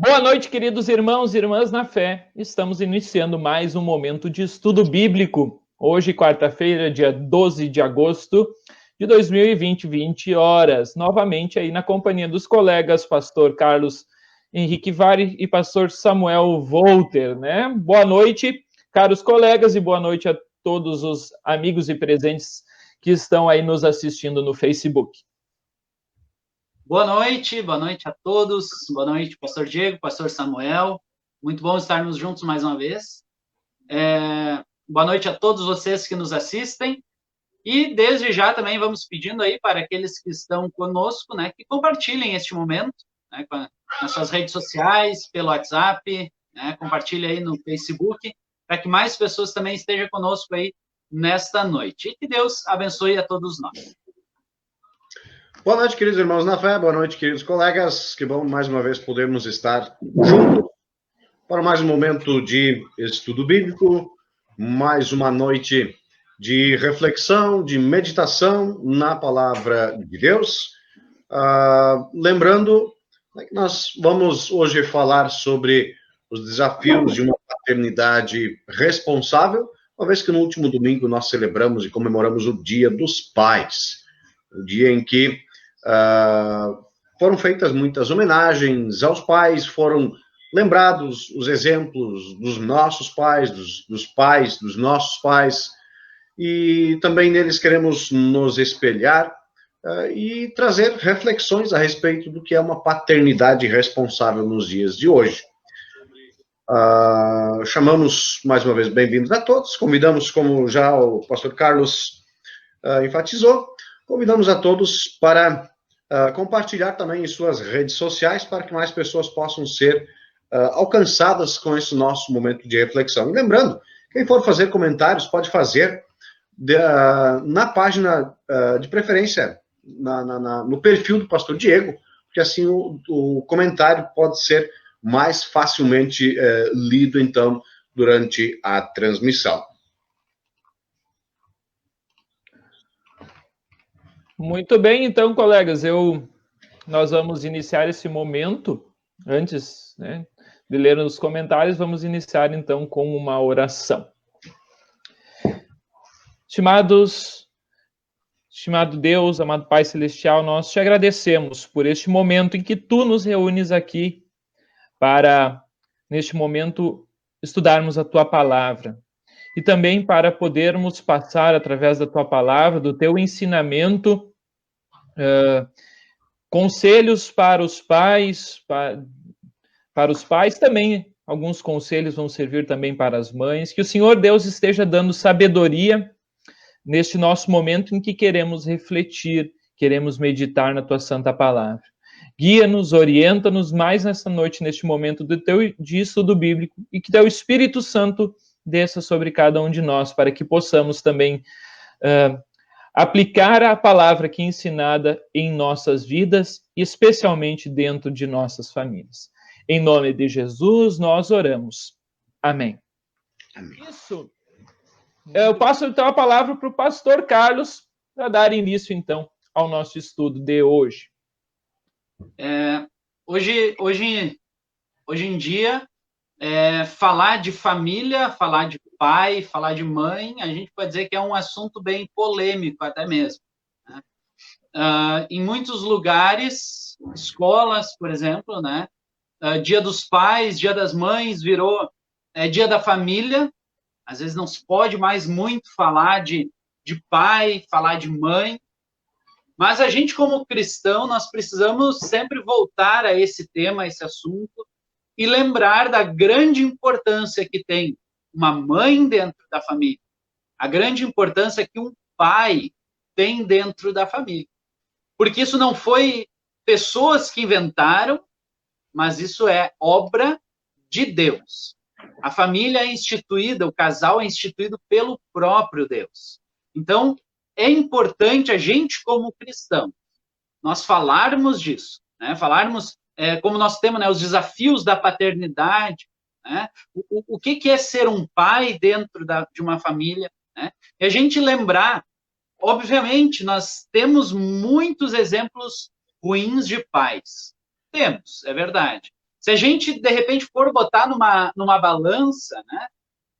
Boa noite, queridos irmãos e irmãs na fé. Estamos iniciando mais um momento de estudo bíblico. Hoje, quarta-feira, dia 12 de agosto de 2020, 20 horas. Novamente aí na companhia dos colegas pastor Carlos Henrique Vari e pastor Samuel Volter, né? Boa noite, caros colegas, e boa noite a todos os amigos e presentes que estão aí nos assistindo no Facebook. Boa noite a todos. Boa noite, pastor Diego, pastor Samuel. Muito bom estarmos juntos mais uma vez. Boa noite a todos vocês que nos assistem. E desde já também vamos pedindo aí para aqueles que estão conosco, né, que compartilhem este momento, né, nas suas redes sociais, pelo WhatsApp, né, compartilhe aí no Facebook, para que mais pessoas também estejam conosco aí nesta noite. E que Deus abençoe a todos nós. Boa noite, queridos irmãos na fé, boa noite, queridos colegas. Que bom mais uma vez podermos estar juntos para mais um momento de estudo bíblico, mais uma noite de reflexão, de meditação na palavra de Deus. Lembrando que nós vamos hoje falar sobre os desafios de uma paternidade responsável, uma vez que no último domingo nós celebramos e comemoramos o Dia dos Pais, o dia em que foram feitas muitas homenagens aos pais, foram lembrados os exemplos dos nossos pais, dos pais dos nossos pais, e também neles queremos nos espelhar e trazer reflexões a respeito do que é uma paternidade responsável nos dias de hoje. Chamamos mais uma vez bem-vindos a todos, convidamos, como já o pastor Carlos enfatizou, convidamos a todos para compartilhar também em suas redes sociais para que mais pessoas possam ser alcançadas com esse nosso momento de reflexão. E lembrando, quem for fazer comentários pode fazer na página de preferência, no perfil do pastor Diego, porque assim o comentário pode ser mais facilmente lido, então, durante a transmissão. Muito bem, então, colegas, nós vamos iniciar esse momento, antes, né, de ler os comentários, vamos iniciar, então, com uma oração. Estimado Deus, amado Pai Celestial, nós te agradecemos por este momento em que tu nos reúnes aqui para, neste momento, estudarmos a tua palavra. E também para podermos passar, através da tua palavra, do teu ensinamento, conselhos para os pais, para os pais também, alguns conselhos vão servir também para as mães, que o Senhor Deus esteja dando sabedoria neste nosso momento em que queremos refletir, queremos meditar na tua santa palavra. Guia-nos, orienta-nos mais nessa noite, neste momento de estudo bíblico, e que teu Espírito Santo desça sobre cada um de nós, para que possamos também aplicar a palavra aqui ensinada em nossas vidas, especialmente dentro de nossas famílias. Em nome de Jesus, nós oramos. Amém. Amém. Isso. Eu passo, então, a palavra para o pastor Carlos, para dar início, então, ao nosso estudo de hoje. Hoje em dia, falar de família, falar de pai, falar de mãe, a gente pode dizer que é um assunto bem polêmico até mesmo, né? Em muitos lugares, escolas, por exemplo, né? Dia dos pais, dia das mães, virou dia da família. Às vezes não se pode mais muito falar de pai, falar de mãe, mas a gente, como cristão, nós precisamos sempre voltar a esse tema, a esse assunto, e lembrar da grande importância que tem uma mãe dentro da família, a grande importância que um pai tem dentro da família. Porque isso não foi pessoas que inventaram, mas isso é obra de Deus. A família é instituída, o casal é instituído pelo próprio Deus. Então, é importante a gente, como cristão, nós falarmos disso, né? Falarmos como nós temos, né, os desafios da paternidade, né? O que é ser um pai dentro de uma família, né? E a gente lembrar, obviamente, nós temos muitos exemplos ruins de pais. Temos, é verdade. Se a gente, de repente, for botar numa balança,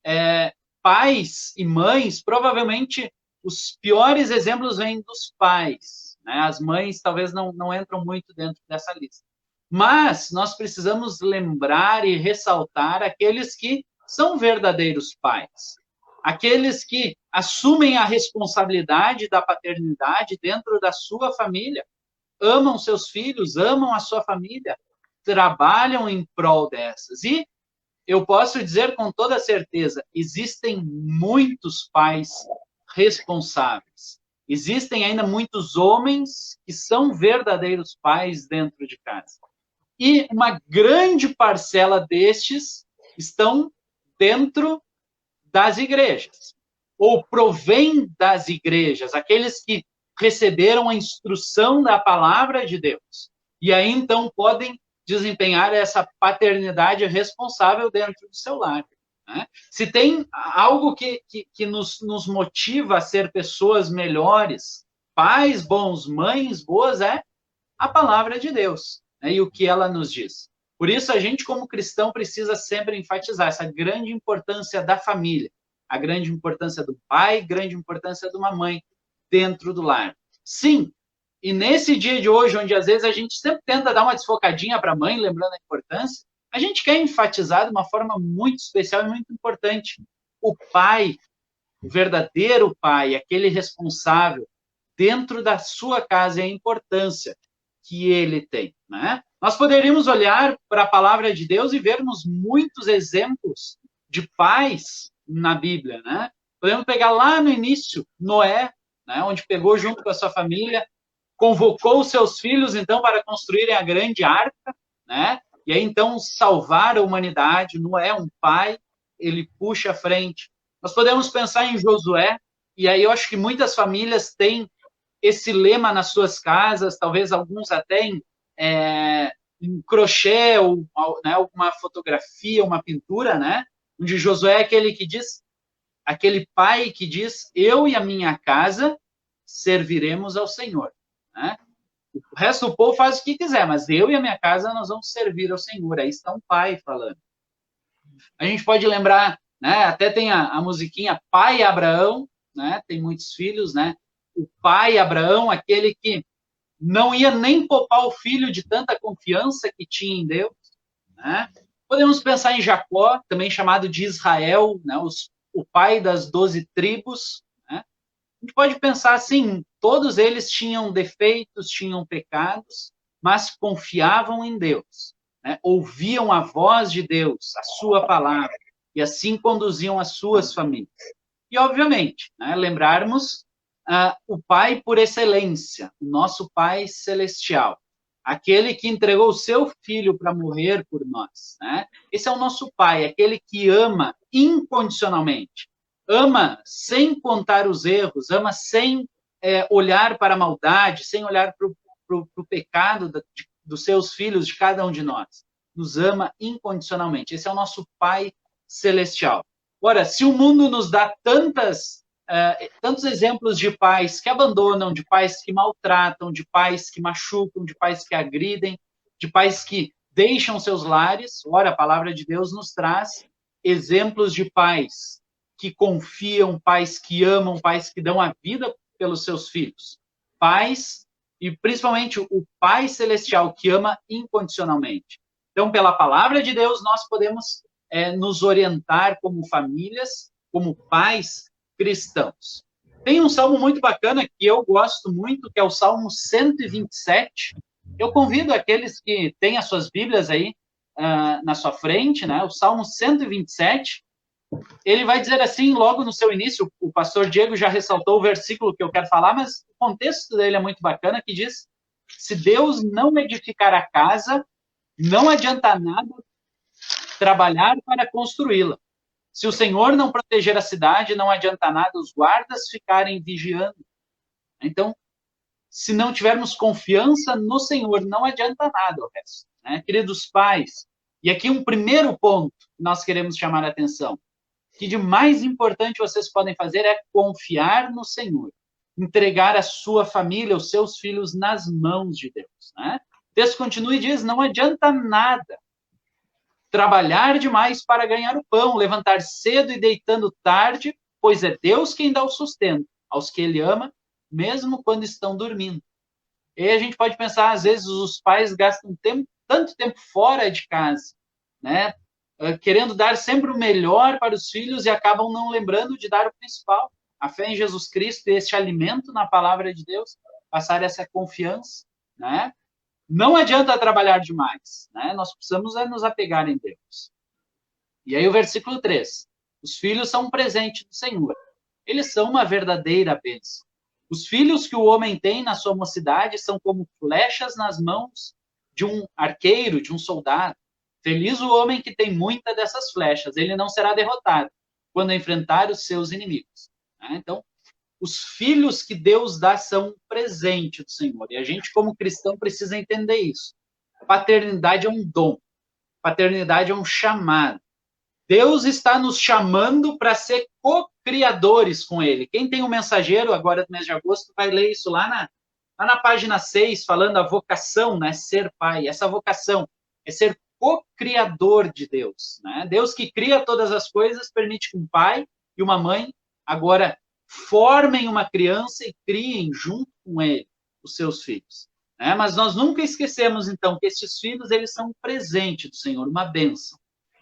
né, pais e mães, provavelmente os piores exemplos vêm dos pais, né? As mães talvez não entram muito dentro dessa lista. Mas nós precisamos lembrar e ressaltar aqueles que são verdadeiros pais, aqueles que assumem a responsabilidade da paternidade dentro da sua família, amam seus filhos, amam a sua família, trabalham em prol dessas. E eu posso dizer com toda certeza, existem muitos pais responsáveis. Existem ainda muitos homens que são verdadeiros pais dentro de casa. E uma grande parcela destes estão dentro das igrejas, ou provém das igrejas, aqueles que receberam a instrução da palavra de Deus. E aí, então, podem desempenhar essa paternidade responsável dentro do seu lar. Né? Se tem algo que nos motiva a ser pessoas melhores, pais bons, mães boas, é a palavra de Deus, né? E o que ela nos diz. Por isso, a gente, como cristão, precisa sempre enfatizar essa grande importância da família, a grande importância do pai, grande importância de uma mãe dentro do lar. Sim, e nesse dia de hoje, onde às vezes a gente sempre tenta dar uma desfocadinha para a mãe, lembrando a importância, a gente quer enfatizar de uma forma muito especial e muito importante. O pai, o verdadeiro pai, aquele responsável dentro da sua casa, e a importância que ele tem. Né? Nós poderíamos olhar para a palavra de Deus e vermos muitos exemplos de pais na Bíblia. Né? Podemos pegar lá no início, Noé, né, onde pegou junto com a sua família, convocou os seus filhos, então, para construírem a grande arca, né? E aí, então, salvar a humanidade. Noé, um pai, ele puxa à frente. Nós podemos pensar em Josué, e aí eu acho que muitas famílias têm esse lema nas suas casas, talvez alguns até em crochê, ou né, alguma fotografia, uma pintura, né? Onde Josué é aquele que diz, aquele pai que diz, eu e a minha casa serviremos ao Senhor. Né? O resto do povo faz o que quiser, mas eu e a minha casa nós vamos servir ao Senhor. Aí está um pai falando. A gente pode lembrar, né? Até tem a musiquinha Pai Abraão, né? Tem muitos filhos, né? O pai Abraão, aquele que não ia nem poupar o filho de tanta confiança que tinha em Deus. Né? Podemos pensar em Jacó, também chamado de Israel, né? O pai das 12 tribos. Né? A gente pode pensar assim, todos eles tinham defeitos, tinham pecados, mas confiavam em Deus. Né? Ouviam a voz de Deus, a sua palavra, e assim conduziam as suas famílias. E, obviamente, né, lembrarmos o Pai por excelência, o nosso Pai celestial, aquele que entregou o seu Filho para morrer por nós. Né? Esse é o nosso Pai, aquele que ama incondicionalmente, ama sem contar os erros, ama sem olhar para a maldade, sem olhar para o pecado dos seus filhos, de cada um de nós. Nos ama incondicionalmente. Esse é o nosso Pai celestial. Ora, se o mundo nos dá tantos exemplos de pais que abandonam, de pais que maltratam, de pais que machucam, de pais que agridem, de pais que deixam seus lares, ora, a palavra de Deus nos traz exemplos de pais que confiam, pais que amam, pais que dão a vida pelos seus filhos. Pais, e principalmente o Pai Celestial, que ama incondicionalmente. Então, pela palavra de Deus, nós podemos nos orientar como famílias, como pais cristãos. Tem um salmo muito bacana que eu gosto muito, que é o Salmo 127. Eu convido aqueles que têm as suas Bíblias aí na sua frente, né? O Salmo 127, ele vai dizer assim, logo no seu início, o pastor Diego já ressaltou o versículo que eu quero falar, mas o contexto dele é muito bacana, que diz, se Deus não edificar a casa, não adianta nada trabalhar para construí-la. Se o Senhor não proteger a cidade, não adianta nada os guardas ficarem vigiando. Então, se não tivermos confiança no Senhor, não adianta nada o resto. Né? Queridos pais, e aqui um primeiro ponto que nós queremos chamar a atenção, que de mais importante vocês podem fazer é confiar no Senhor, entregar a sua família, os seus filhos nas mãos de Deus. Né? O texto continua e diz, não adianta nada trabalhar demais para ganhar o pão, levantar cedo e deitando tarde, pois é Deus quem dá o sustento aos que Ele ama, mesmo quando estão dormindo. E aí a gente pode pensar, às vezes os pais gastam tanto tempo fora de casa, né? Querendo dar sempre o melhor para os filhos e acabam não lembrando de dar o principal, a fé em Jesus Cristo e este alimento na palavra de Deus, passar essa confiança, né? Não adianta trabalhar demais, né? Nós precisamos nos apegar em Deus. E aí o versículo 3. Os filhos são um presente do Senhor. Eles são uma verdadeira bênção. Os filhos que o homem tem na sua mocidade são como flechas nas mãos de um arqueiro, de um soldado. Feliz o homem que tem muita dessas flechas. Ele não será derrotado quando enfrentar os seus inimigos. Então, os filhos que Deus dá são um presente do Senhor. E a gente, como cristão, precisa entender isso. Paternidade é um dom. Paternidade é um chamado. Deus está nos chamando para ser co-criadores com Ele. Quem tem o Mensageiro, agora no mês de agosto, vai ler isso lá na página 6, falando a vocação, né? Ser pai. Essa vocação é ser co-criador de Deus, né? Deus que cria todas as coisas, permite que um pai e uma mãe agora formem uma criança e criem junto com ele os seus filhos, né? Mas nós nunca esquecemos, então, que esses filhos, eles são um presente do Senhor, uma bênção.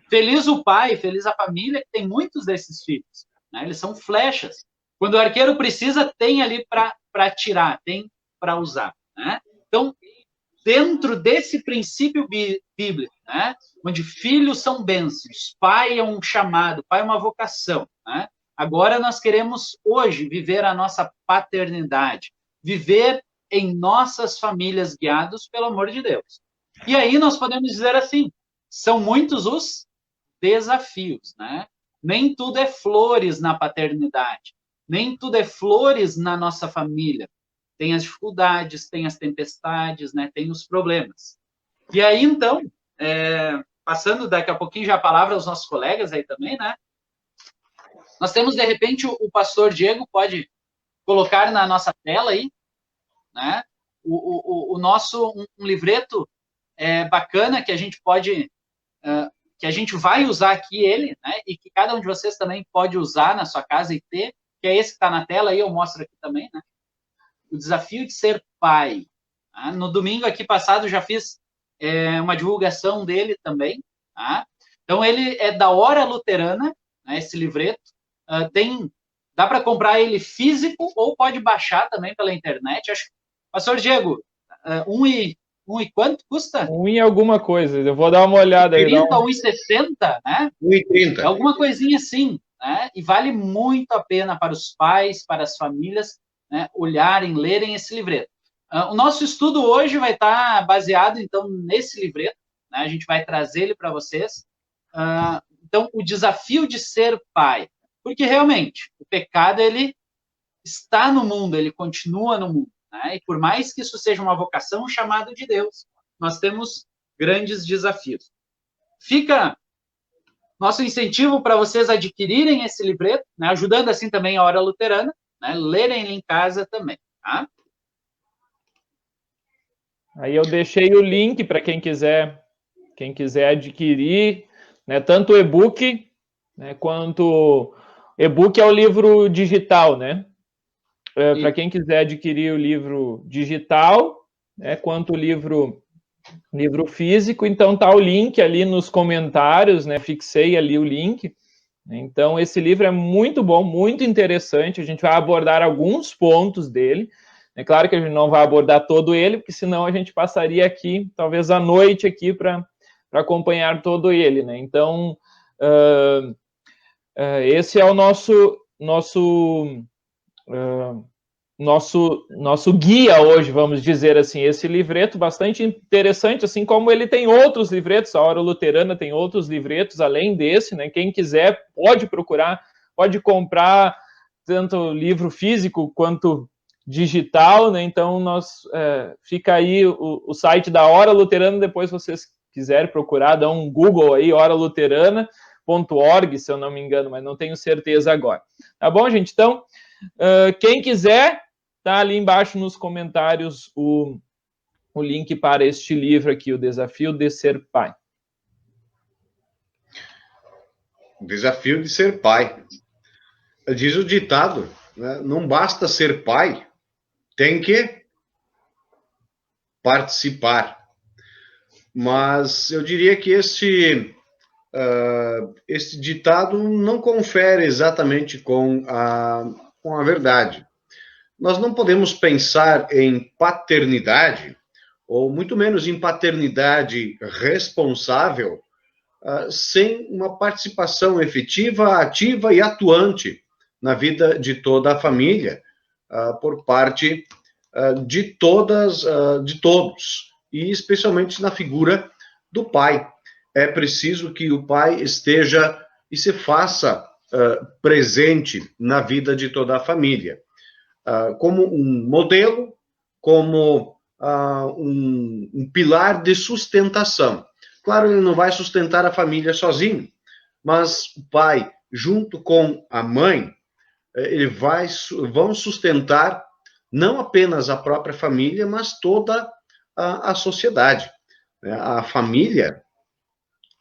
Feliz o pai, feliz a família que tem muitos desses filhos, né? Eles são flechas. Quando o arqueiro precisa, tem ali para atirar, tem para usar, né? Então, dentro desse princípio bíblico, né? Onde filhos são bênçãos, pai é um chamado, pai é uma vocação, né? Agora nós queremos hoje viver a nossa paternidade, viver em nossas famílias guiados pelo amor de Deus. E aí nós podemos dizer assim, são muitos os desafios, né? Nem tudo é flores na paternidade, nem tudo é flores na nossa família. Tem as dificuldades, tem as tempestades, né? Tem os problemas. E aí, então, passando daqui a pouquinho já a palavra aos nossos colegas aí também, né? Nós temos, de repente, o pastor Diego pode colocar na nossa tela aí, né? O nosso um livreto bacana que a gente pode... que a gente vai usar aqui ele, né? E que cada um de vocês também pode usar na sua casa e ter, que é esse que está na tela aí, eu mostro aqui também, né? O desafio de ser pai. Tá? No domingo aqui passado já fiz uma divulgação dele também. Tá? Então ele é da Hora Luterana, né, esse livreto. Dá para comprar ele físico ou pode baixar também pela internet. Acho, Pastor Diego, um e quanto custa? Um e alguma coisa, eu vou dar uma olhada aí. 30, 1,60, né? 1,30. É alguma coisinha assim, né? E vale muito a pena para os pais, para as famílias, né, olharem, lerem esse livreto. O nosso estudo hoje vai estar baseado, então, nesse livreto, né? A gente vai trazer ele para vocês. Então, o desafio de ser pai. Porque, realmente, o pecado, ele está no mundo, ele continua no mundo, né? E por mais que isso seja uma vocação, um chamado de Deus, nós temos grandes desafios. Fica nosso incentivo para vocês adquirirem esse livreto, né? Ajudando assim também a Hora Luterana, né? Lerem em casa também, tá? Aí eu deixei o link para quem quiser adquirir, né? Tanto o e-book, né? Quanto e-book é o livro digital, né? Para quem quiser adquirir o livro digital, né? Quanto o livro físico, então tá o link ali nos comentários, né? Fixei ali o link. Então, esse livro é muito bom, muito interessante. A gente vai abordar alguns pontos dele. É claro que a gente não vai abordar todo ele, porque senão a gente passaria aqui, talvez à noite aqui, para acompanhar todo ele, né? Então, esse é o nosso guia hoje, vamos dizer assim, esse livreto bastante interessante, assim como ele tem outros livretos, a Hora Luterana tem outros livretos além desse, né? Quem quiser pode procurar, pode comprar tanto livro físico quanto digital, né? Então fica aí o site da Hora Luterana, depois vocês quiserem procurar, dá um Google aí, horaluterana.org, se eu não me engano, mas não tenho certeza agora. Tá bom, gente? Então, quem quiser, tá ali embaixo nos comentários o link para este livro aqui, O Desafio de Ser Pai. o desafio de ser pai. Diz o ditado, né? Não basta ser pai, tem que participar. Mas eu diria que esse ditado não confere exatamente com a verdade. Nós não podemos pensar em paternidade, ou muito menos em paternidade responsável, sem uma participação efetiva, ativa e atuante na vida de toda a família, por parte de todos, e especialmente na figura do pai. É preciso que o pai esteja e se faça presente na vida de toda a família, como um modelo, como um pilar de sustentação. Claro, ele não vai sustentar a família sozinho, mas o pai, junto com a mãe, vão sustentar não apenas a própria família, mas toda a sociedade. A família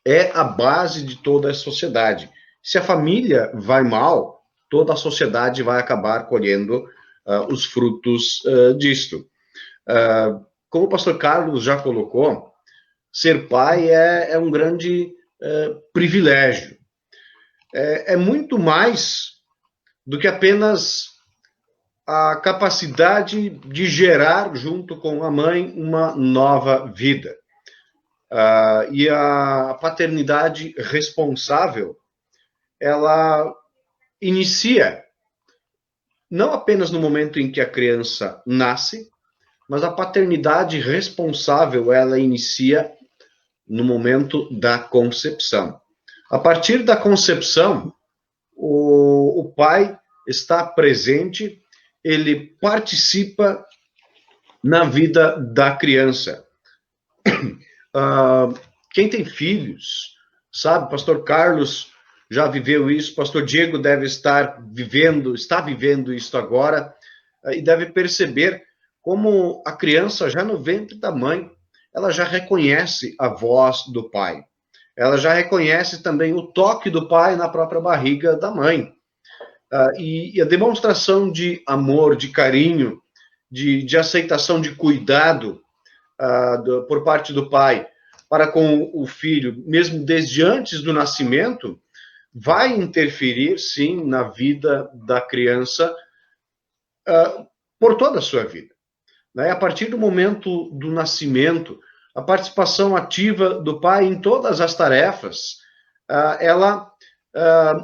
é a base de toda a sociedade. Se a família vai mal, toda a sociedade vai acabar colhendo os frutos disto. Como o pastor Carlos já colocou, ser pai é um grande privilégio. É muito mais do que apenas a capacidade de gerar, junto com a mãe, uma nova vida. E a paternidade responsável, ela inicia não apenas no momento em que a criança nasce, mas a paternidade responsável, ela inicia no momento da concepção. A partir da concepção, o pai está presente, ele participa na vida da criança. Quem tem filhos, sabe, pastor Carlos já viveu isso, pastor Diego deve está vivendo isso agora, e deve perceber como a criança, já no ventre da mãe, ela já reconhece a voz do pai. Ela já reconhece também o toque do pai na própria barriga da mãe. E a demonstração de amor, de carinho, de aceitação, de cuidado por parte do pai para com o filho, mesmo desde antes do nascimento, vai interferir, sim, na vida da criança por toda a sua vida. A partir do momento do nascimento, a participação ativa do pai em todas as tarefas, ela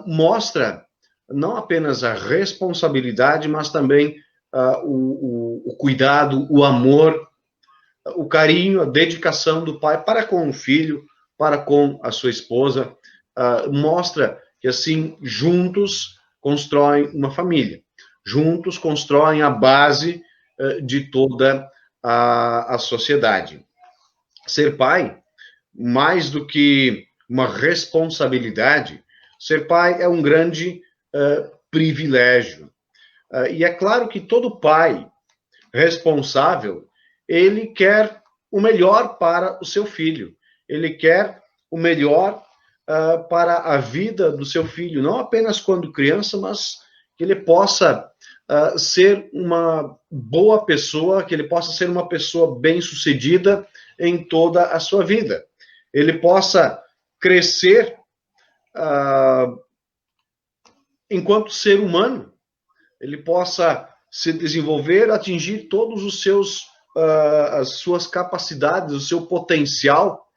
mostra não apenas a responsabilidade, mas também o cuidado, o amor, o carinho, a dedicação do pai para com o filho, para com a sua esposa. Mostra que, assim, juntos constroem uma família. Juntos constroem a base de toda a sociedade. Ser pai, mais do que uma responsabilidade, ser pai é um grande privilégio. E é claro que todo pai responsável, ele quer o melhor para o seu filho. Ele quer o melhor para a vida do seu filho, não apenas quando criança, mas que ele possa ser uma boa pessoa, que ele possa ser uma pessoa bem-sucedida em toda a sua vida. Ele possa crescer enquanto ser humano, ele possa se desenvolver, atingir todos os as suas capacidades, o seu potencial,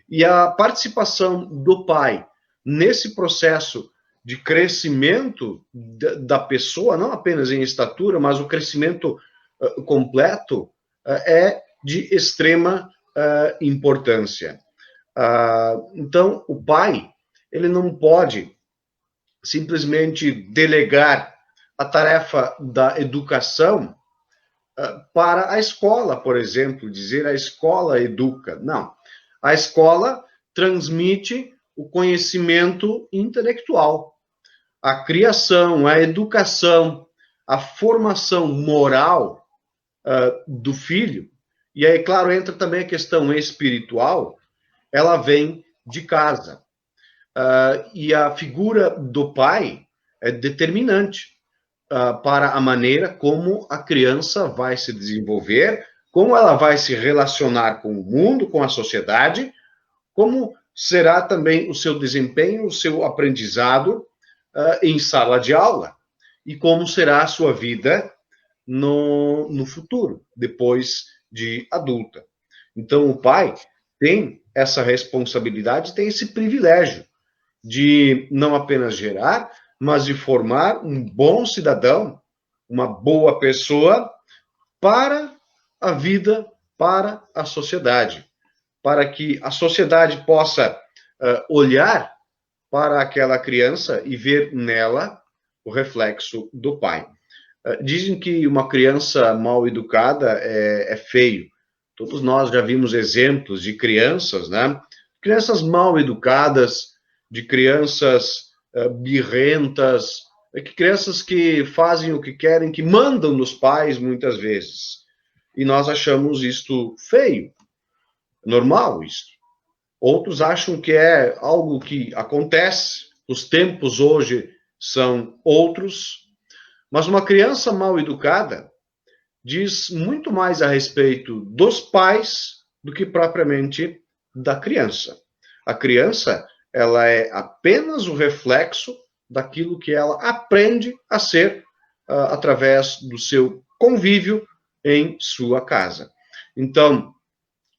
e a participação do pai nesse processo de crescimento da pessoa, não apenas em estatura, mas o crescimento completo, é de extrema importância. Então, o pai, ele não pode simplesmente delegar a tarefa da educação para a escola, por exemplo, dizer a escola educa. Não. A escola transmite o conhecimento intelectual, a criação, a educação, a formação moral do filho. E aí, claro, entra também a questão espiritual, ela vem de casa. e a figura do pai é determinante para a maneira como a criança vai se desenvolver, como ela vai se relacionar com o mundo, com a sociedade, como será também o seu desempenho, o seu aprendizado em sala de aula, e como será a sua vida no futuro, depois de adulta. Então, o pai tem essa responsabilidade, tem esse privilégio de não apenas gerar, mas de formar um bom cidadão, uma boa pessoa para a vida, para a sociedade, para que a sociedade possa olhar para aquela criança e ver nela o reflexo do pai. Dizem que uma criança mal educada é feio. Todos nós já vimos exemplos de crianças, né? Crianças mal educadas, de crianças birrentas, crianças que fazem o que querem, que mandam nos pais muitas vezes. E nós achamos isto feio, normal isto. Outros acham que é algo que acontece, os tempos hoje são outros, mas uma criança mal educada diz muito mais a respeito dos pais do que propriamente da criança. A criança, ela é apenas o reflexo daquilo que ela aprende a ser através do seu convívio em sua casa. Então,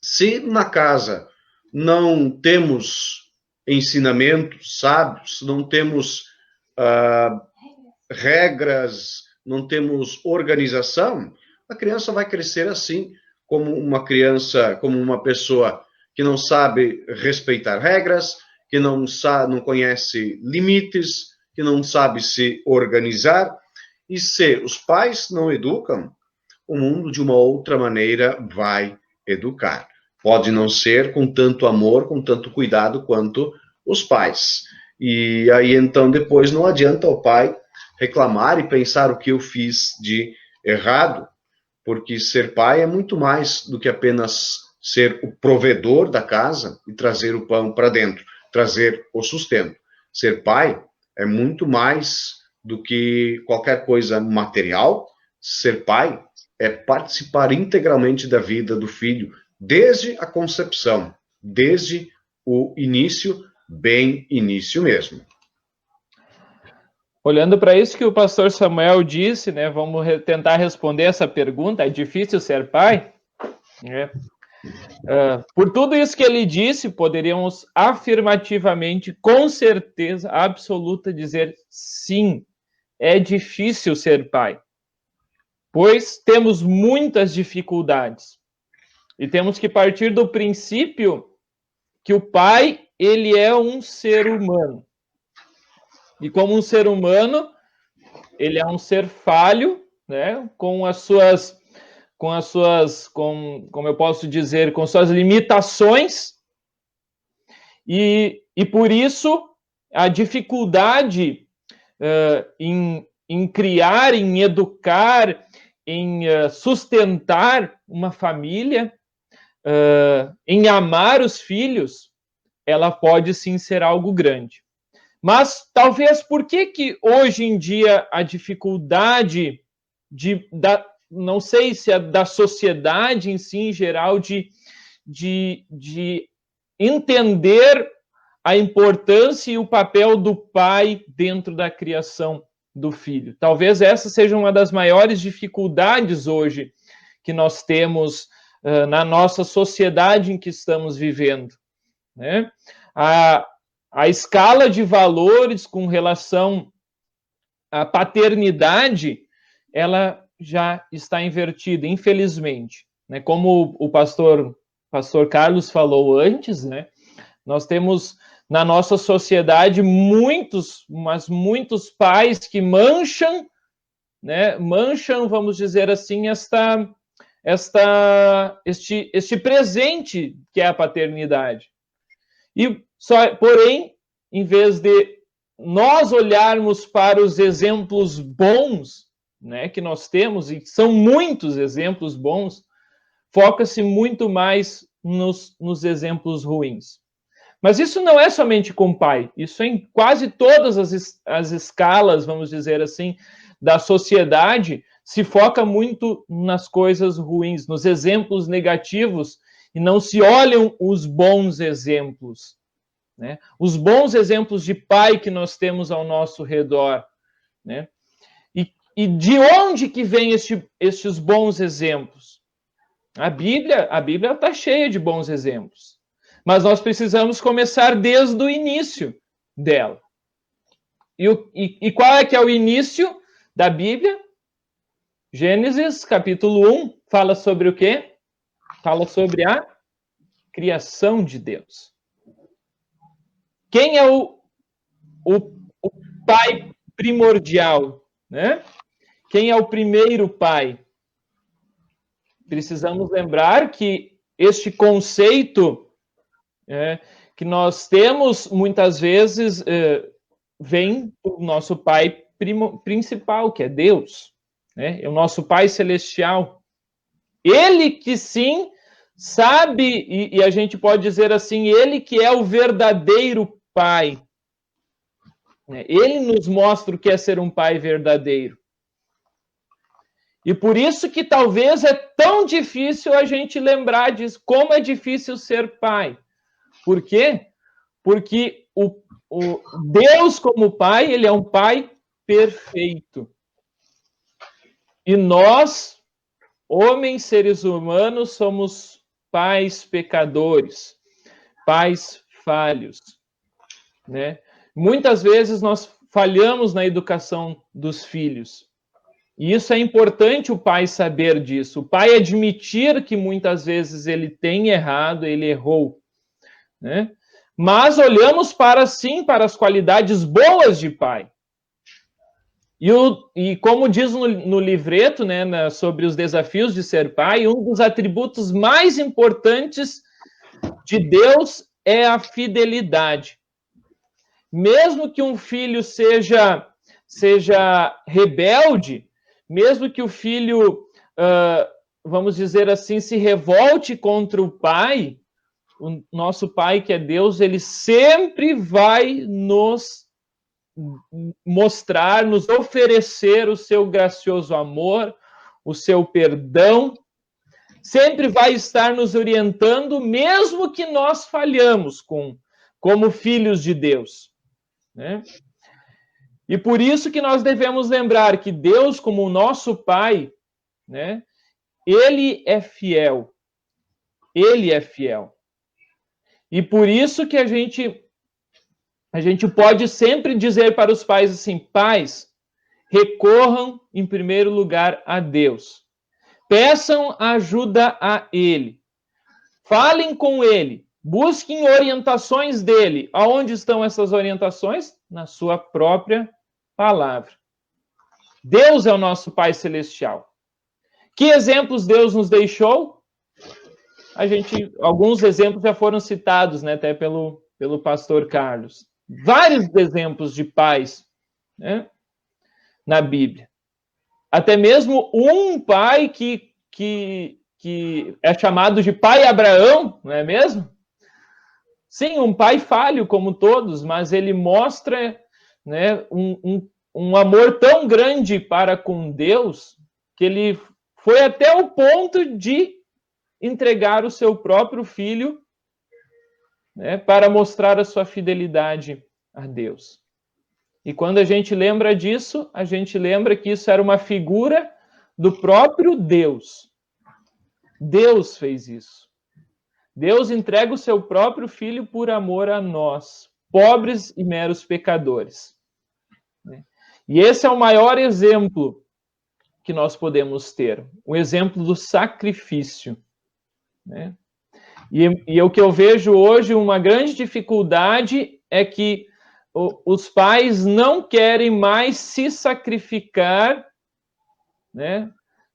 se na casa não temos ensinamentos sábios, não temos regras, não temos organização, a criança vai crescer assim, como uma criança, como uma pessoa que não sabe respeitar regras, que não conhece limites, que não sabe se organizar. E se os pais não educam, o mundo de uma outra maneira vai educar. Pode não ser com tanto amor, com tanto cuidado quanto os pais. E aí, então, depois não adianta o pai reclamar e pensar o que eu fiz de errado, porque ser pai é muito mais do que apenas ser o provedor da casa e trazer o pão para dentro, trazer o sustento. Ser pai é muito mais do que qualquer coisa material. Ser pai é participar integralmente da vida do filho, desde a concepção, desde o início, bem início mesmo. Olhando para isso que o pastor Samuel disse, né, vamos tentar responder essa pergunta, é difícil ser pai? Por tudo isso que ele disse, poderíamos afirmativamente, com certeza absoluta, dizer sim, é difícil ser pai, pois temos muitas dificuldades. E temos que partir do princípio que o pai, ele é um ser humano. E como um ser humano, ele é um ser falho, né? Como eu posso dizer, com suas limitações. E por isso, a dificuldade em criar, em educar, em sustentar uma família, em amar os filhos, ela pode sim ser algo grande. Mas talvez por que hoje em dia a dificuldade não sei se é da sociedade em si, em geral, de entender a importância e o papel do pai dentro da criação do filho. Talvez essa seja uma das maiores dificuldades hoje que nós temos na nossa sociedade em que estamos vivendo, né? A escala de valores com relação à paternidade, ela já está invertida, infelizmente, né? Como o pastor Carlos falou antes, né? Nós temos na nossa sociedade muitos pais que mancham, né? Mancham, vamos dizer assim, este presente que é a paternidade. Porém, em vez de nós olharmos para os exemplos bons, né, que nós temos, e são muitos exemplos bons, foca-se muito mais nos exemplos ruins. Mas isso não é somente com o pai, isso é em quase todas as escalas, vamos dizer assim, da sociedade, se foca muito nas coisas ruins, nos exemplos negativos, e não se olham os bons exemplos, né? Os bons exemplos de pai que nós temos ao nosso redor, né? E de onde que vem estes bons exemplos? A Bíblia está cheia de bons exemplos, mas nós precisamos começar desde o início dela. E qual é que é o início da Bíblia? Gênesis, capítulo 1, fala sobre o quê? Fala sobre a criação de Deus. Quem é o pai primordial, né? Quem é o primeiro pai? Precisamos lembrar que este conceito que nós temos, muitas vezes, vem do nosso pai principal, que é Deus, né? É o nosso pai celestial. Ele que sim sabe, e a gente pode dizer assim, ele que é o verdadeiro pai. Ele nos mostra o que é ser um pai verdadeiro. E por isso que talvez é tão difícil a gente lembrar disso, como é difícil ser pai. Por quê? Porque o Deus como pai, ele é um pai perfeito. E nós, homens, seres humanos, somos pais pecadores, pais falhos, né? Muitas vezes nós falhamos na educação dos filhos. E isso é importante o pai saber disso. O pai admitir que muitas vezes ele tem errado, ele errou, né? Mas olhamos para as qualidades boas de pai. E como diz no livreto, né, sobre os desafios de ser pai, um dos atributos mais importantes de Deus é a fidelidade. Mesmo que um filho seja rebelde, mesmo que o filho, vamos dizer assim, se revolte contra o pai, o nosso pai, que é Deus, ele sempre vai nos mostrar, nos oferecer o seu gracioso amor, o seu perdão, sempre vai estar nos orientando, mesmo que nós falhamos como filhos de Deus, né? E por isso que nós devemos lembrar que Deus, como o nosso Pai, né, ele é fiel. Ele é fiel. E por isso que a gente pode sempre dizer para os pais assim: pais, recorram em primeiro lugar a Deus. Peçam ajuda a Ele. Falem com Ele. Busquem orientações dele. Aonde estão essas orientações? Na sua própria palavra. Deus é o nosso Pai Celestial. Que exemplos Deus nos deixou? Alguns exemplos já foram citados, né, até pelo pastor Carlos. Vários exemplos de pais, né, na Bíblia. Até mesmo um pai que é chamado de pai Abraão, não é mesmo? Sim, um pai falho como todos, mas ele mostra, né, um amor tão grande para com Deus que ele foi até o ponto de entregar o seu próprio filho, né, para mostrar a sua fidelidade a Deus. E quando a gente lembra disso, a gente lembra que isso era uma figura do próprio Deus. Deus fez isso. Deus entrega o seu próprio filho por amor a nós, pobres e meros pecadores. E esse é o maior exemplo que nós podemos ter, o exemplo do sacrifício, né? E o que eu vejo hoje, uma grande dificuldade é que os pais não querem mais se sacrificar, né?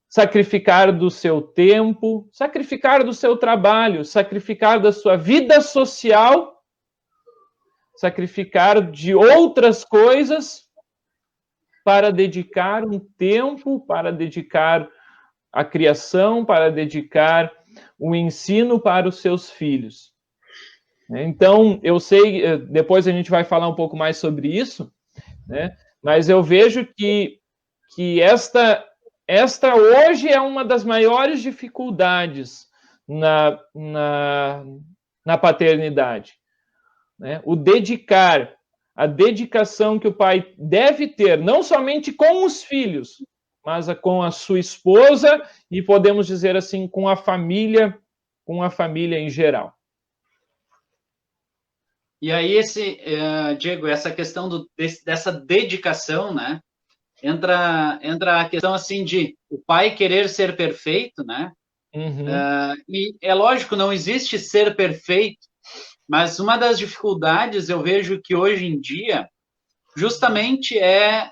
Sacrificar do seu tempo, sacrificar do seu trabalho, sacrificar da sua vida social, sacrificar de outras coisas para dedicar um tempo, para dedicar a criação, para dedicar o ensino para os seus filhos. Então, eu sei, depois a gente vai falar um pouco mais sobre isso, né? Mas eu vejo que esta hoje é uma das maiores dificuldades na paternidade, né? A dedicação que o pai deve ter, não somente com os filhos, mas com a sua esposa e, podemos dizer assim, com a família em geral. E aí, Diego, essa questão dessa dedicação, né? Entra a questão assim de o pai querer ser perfeito, né? Uhum. E é lógico, não existe ser perfeito, mas uma das dificuldades eu vejo que hoje em dia justamente é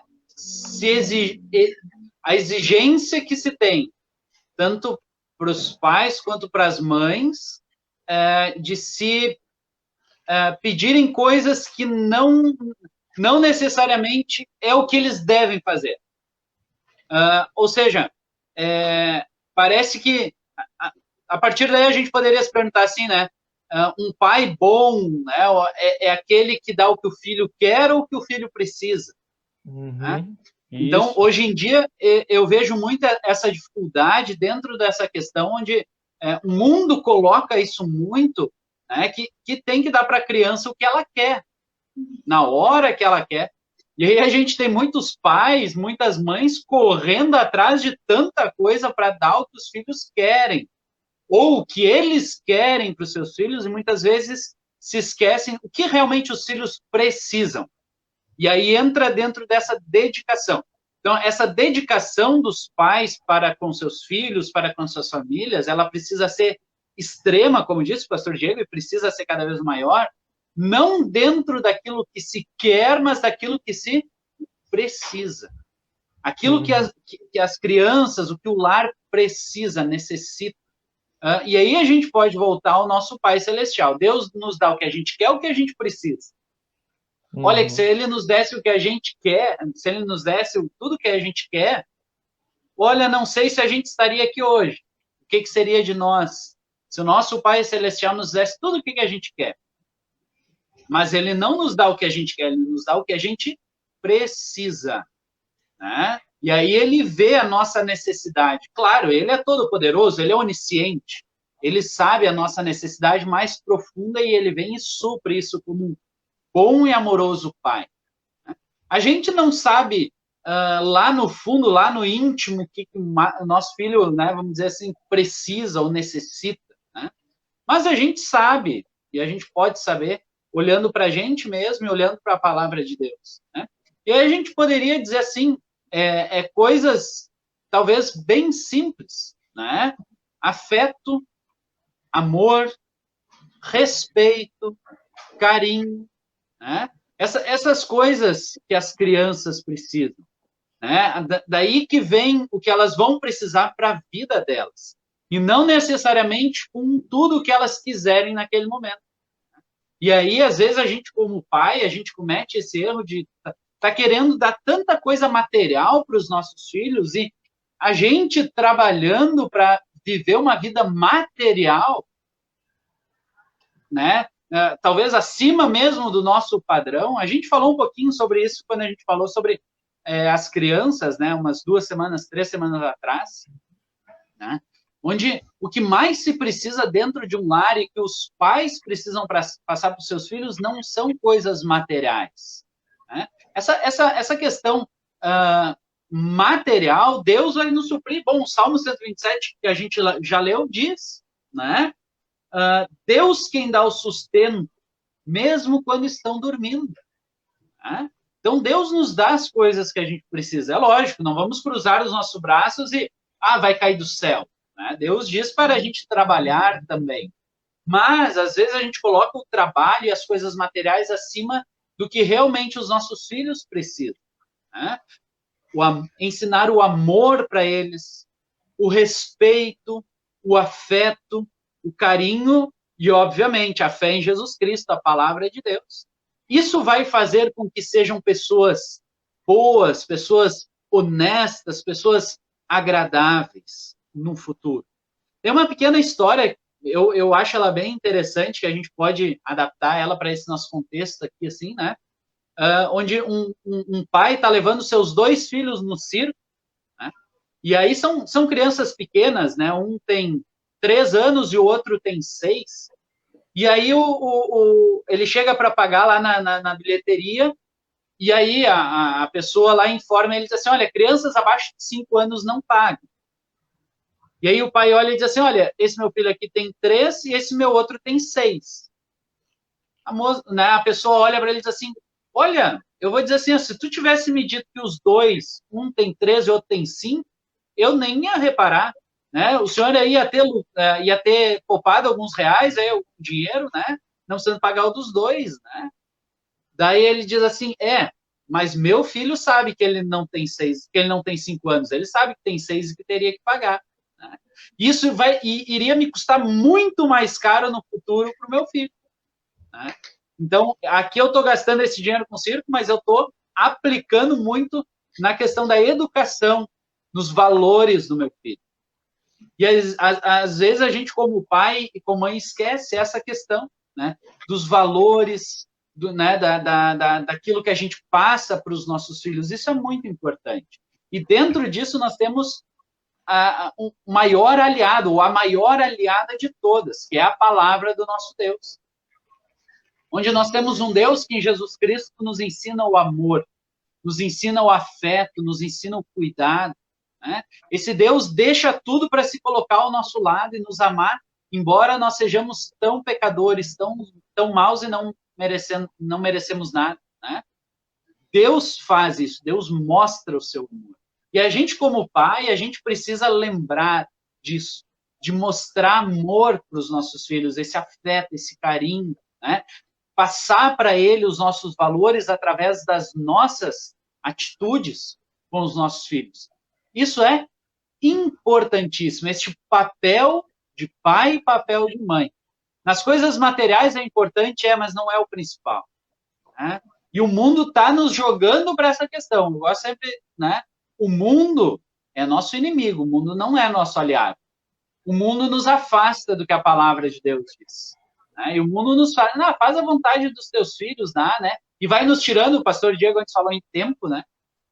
a exigência que se tem, tanto para os pais quanto para as mães, de se pedirem coisas que não necessariamente é o que eles devem fazer. Ou seja, parece que a partir daí a gente poderia se perguntar assim, né? Um pai bom, né, é aquele que dá o que o filho quer ou o que o filho precisa. Uhum. Né? Então, hoje em dia, eu vejo muito essa dificuldade dentro dessa questão onde o mundo coloca isso muito, né, que tem que dar para a criança o que ela quer, na hora que ela quer. E aí a gente tem muitos pais, muitas mães correndo atrás de tanta coisa para dar o que os filhos querem, ou o que eles querem para os seus filhos, e muitas vezes se esquecem o que realmente os filhos precisam. E aí entra dentro dessa dedicação. Então, essa dedicação dos pais para com seus filhos, para com suas famílias, ela precisa ser extrema, como disse o pastor Diego, e precisa ser cada vez maior, não dentro daquilo que se quer, mas daquilo que se precisa. Aquilo que as crianças, o que o lar precisa, necessita. E aí a gente pode voltar ao nosso Pai Celestial. Deus nos dá o que a gente quer, o que a gente precisa. Olha, que se Ele nos desse o que a gente quer, se Ele nos desse tudo que a gente quer, olha, não sei se a gente estaria aqui hoje. O que seria de nós? Se o nosso Pai Celestial nos desse tudo o que a gente quer. Mas Ele não nos dá o que a gente quer, Ele nos dá o que a gente precisa. Né? E aí Ele vê a nossa necessidade. Claro, Ele é todo-poderoso, Ele é onisciente. Ele sabe a nossa necessidade mais profunda e Ele vem e supre isso como um bom e amoroso Pai. A gente não sabe lá no fundo, lá no íntimo, o que o nosso filho, né, vamos dizer assim, precisa ou necessita. Né? Mas a gente sabe, e a gente pode saber, olhando para a gente mesmo e olhando para a palavra de Deus. Né? E aí a gente poderia dizer assim, coisas talvez bem simples, né? Afeto, amor, respeito, carinho, né? Essas coisas que as crianças precisam. Né? Daí que vem o que elas vão precisar para a vida delas. E não necessariamente com tudo o que elas quiserem naquele momento. E aí, às vezes, a gente, como pai, a gente comete esse erro de tá querendo dar tanta coisa material para os nossos filhos e a gente trabalhando para viver uma vida material, né? Talvez acima mesmo do nosso padrão. A gente falou um pouquinho sobre isso quando a gente falou sobre as crianças, né? Umas 3 semanas atrás, né? Onde o que mais se precisa dentro de um lar e que os pais precisam passar para os seus filhos não são coisas materiais. Né? Essa questão material, Deus vai nos suprir. Bom, o Salmo 127, que a gente já leu, diz, né? Deus quem dá o sustento, mesmo quando estão dormindo. Né? Então, Deus nos dá as coisas que a gente precisa. É lógico, não vamos cruzar os nossos braços e, vai cair do céu. Né? Deus diz para a gente trabalhar também. Mas, às vezes, a gente coloca o trabalho e as coisas materiais acima do que realmente os nossos filhos precisam. Né? Ensinar o amor para eles, o respeito, o afeto, o carinho e, obviamente, a fé em Jesus Cristo, a palavra de Deus. Isso vai fazer com que sejam pessoas boas, pessoas honestas, pessoas agradáveis no futuro. Tem uma pequena história eu acho ela bem interessante, que a gente pode adaptar ela para esse nosso contexto aqui, assim, né? Onde um pai está levando seus 2 filhos no circo, né? E aí são crianças pequenas, né? Um tem 3 anos e o outro tem 6. E aí ele chega para pagar lá na bilheteria, e aí a pessoa lá informa, ele diz assim, olha, crianças abaixo de 5 anos não pagam. E aí o pai olha e diz assim, olha, esse meu filho aqui tem 3 e esse meu outro tem 6. A pessoa olha para ele e diz assim, olha, eu vou dizer assim, se tu tivesse me dito que os 2, um tem 3 e o outro tem 5, eu nem ia reparar, né? O senhor aí ia ter poupado alguns reais, aí, o dinheiro, né? Não precisando pagar o dos 2, né? Daí ele diz assim, mas meu filho sabe que ele não tem 6, que ele não tem 5 anos, ele sabe que tem 6 e que teria que pagar. Né? Isso iria me custar muito mais caro no futuro para o meu filho. Né? Então, aqui eu estou gastando esse dinheiro com circo, mas eu estou aplicando muito na questão da educação, nos valores do meu filho. E às vezes a gente, como pai e como mãe, esquece essa questão, né, dos valores, né, daquilo que a gente passa para os nossos filhos. Isso é muito importante. E dentro disso nós temos o maior aliado, ou a maior aliada de todas, que é a palavra do nosso Deus. Onde nós temos um Deus que em Jesus Cristo nos ensina o amor, nos ensina o afeto, nos ensina o cuidado. Né? Esse Deus deixa tudo para se colocar ao nosso lado e nos amar, embora nós sejamos tão pecadores, tão maus e não merecemos nada. Né? Deus faz isso, Deus mostra o seu amor. E a gente, como pai, a gente precisa lembrar disso, de mostrar amor para os nossos filhos, esse afeto, esse carinho, né? Passar para ele os nossos valores através das nossas atitudes com os nossos filhos. Isso é importantíssimo, este papel de pai e papel de mãe. Nas coisas materiais é importante, mas não é o principal. Né? E o mundo está nos jogando para essa questão. Eu gosto sempre, né? O mundo é nosso inimigo, o mundo não é nosso aliado. O mundo nos afasta do que a palavra de Deus diz. Né? E o mundo nos fala, faz a vontade dos teus filhos, né? E vai nos tirando, o pastor Diego antes falou em tempo, né?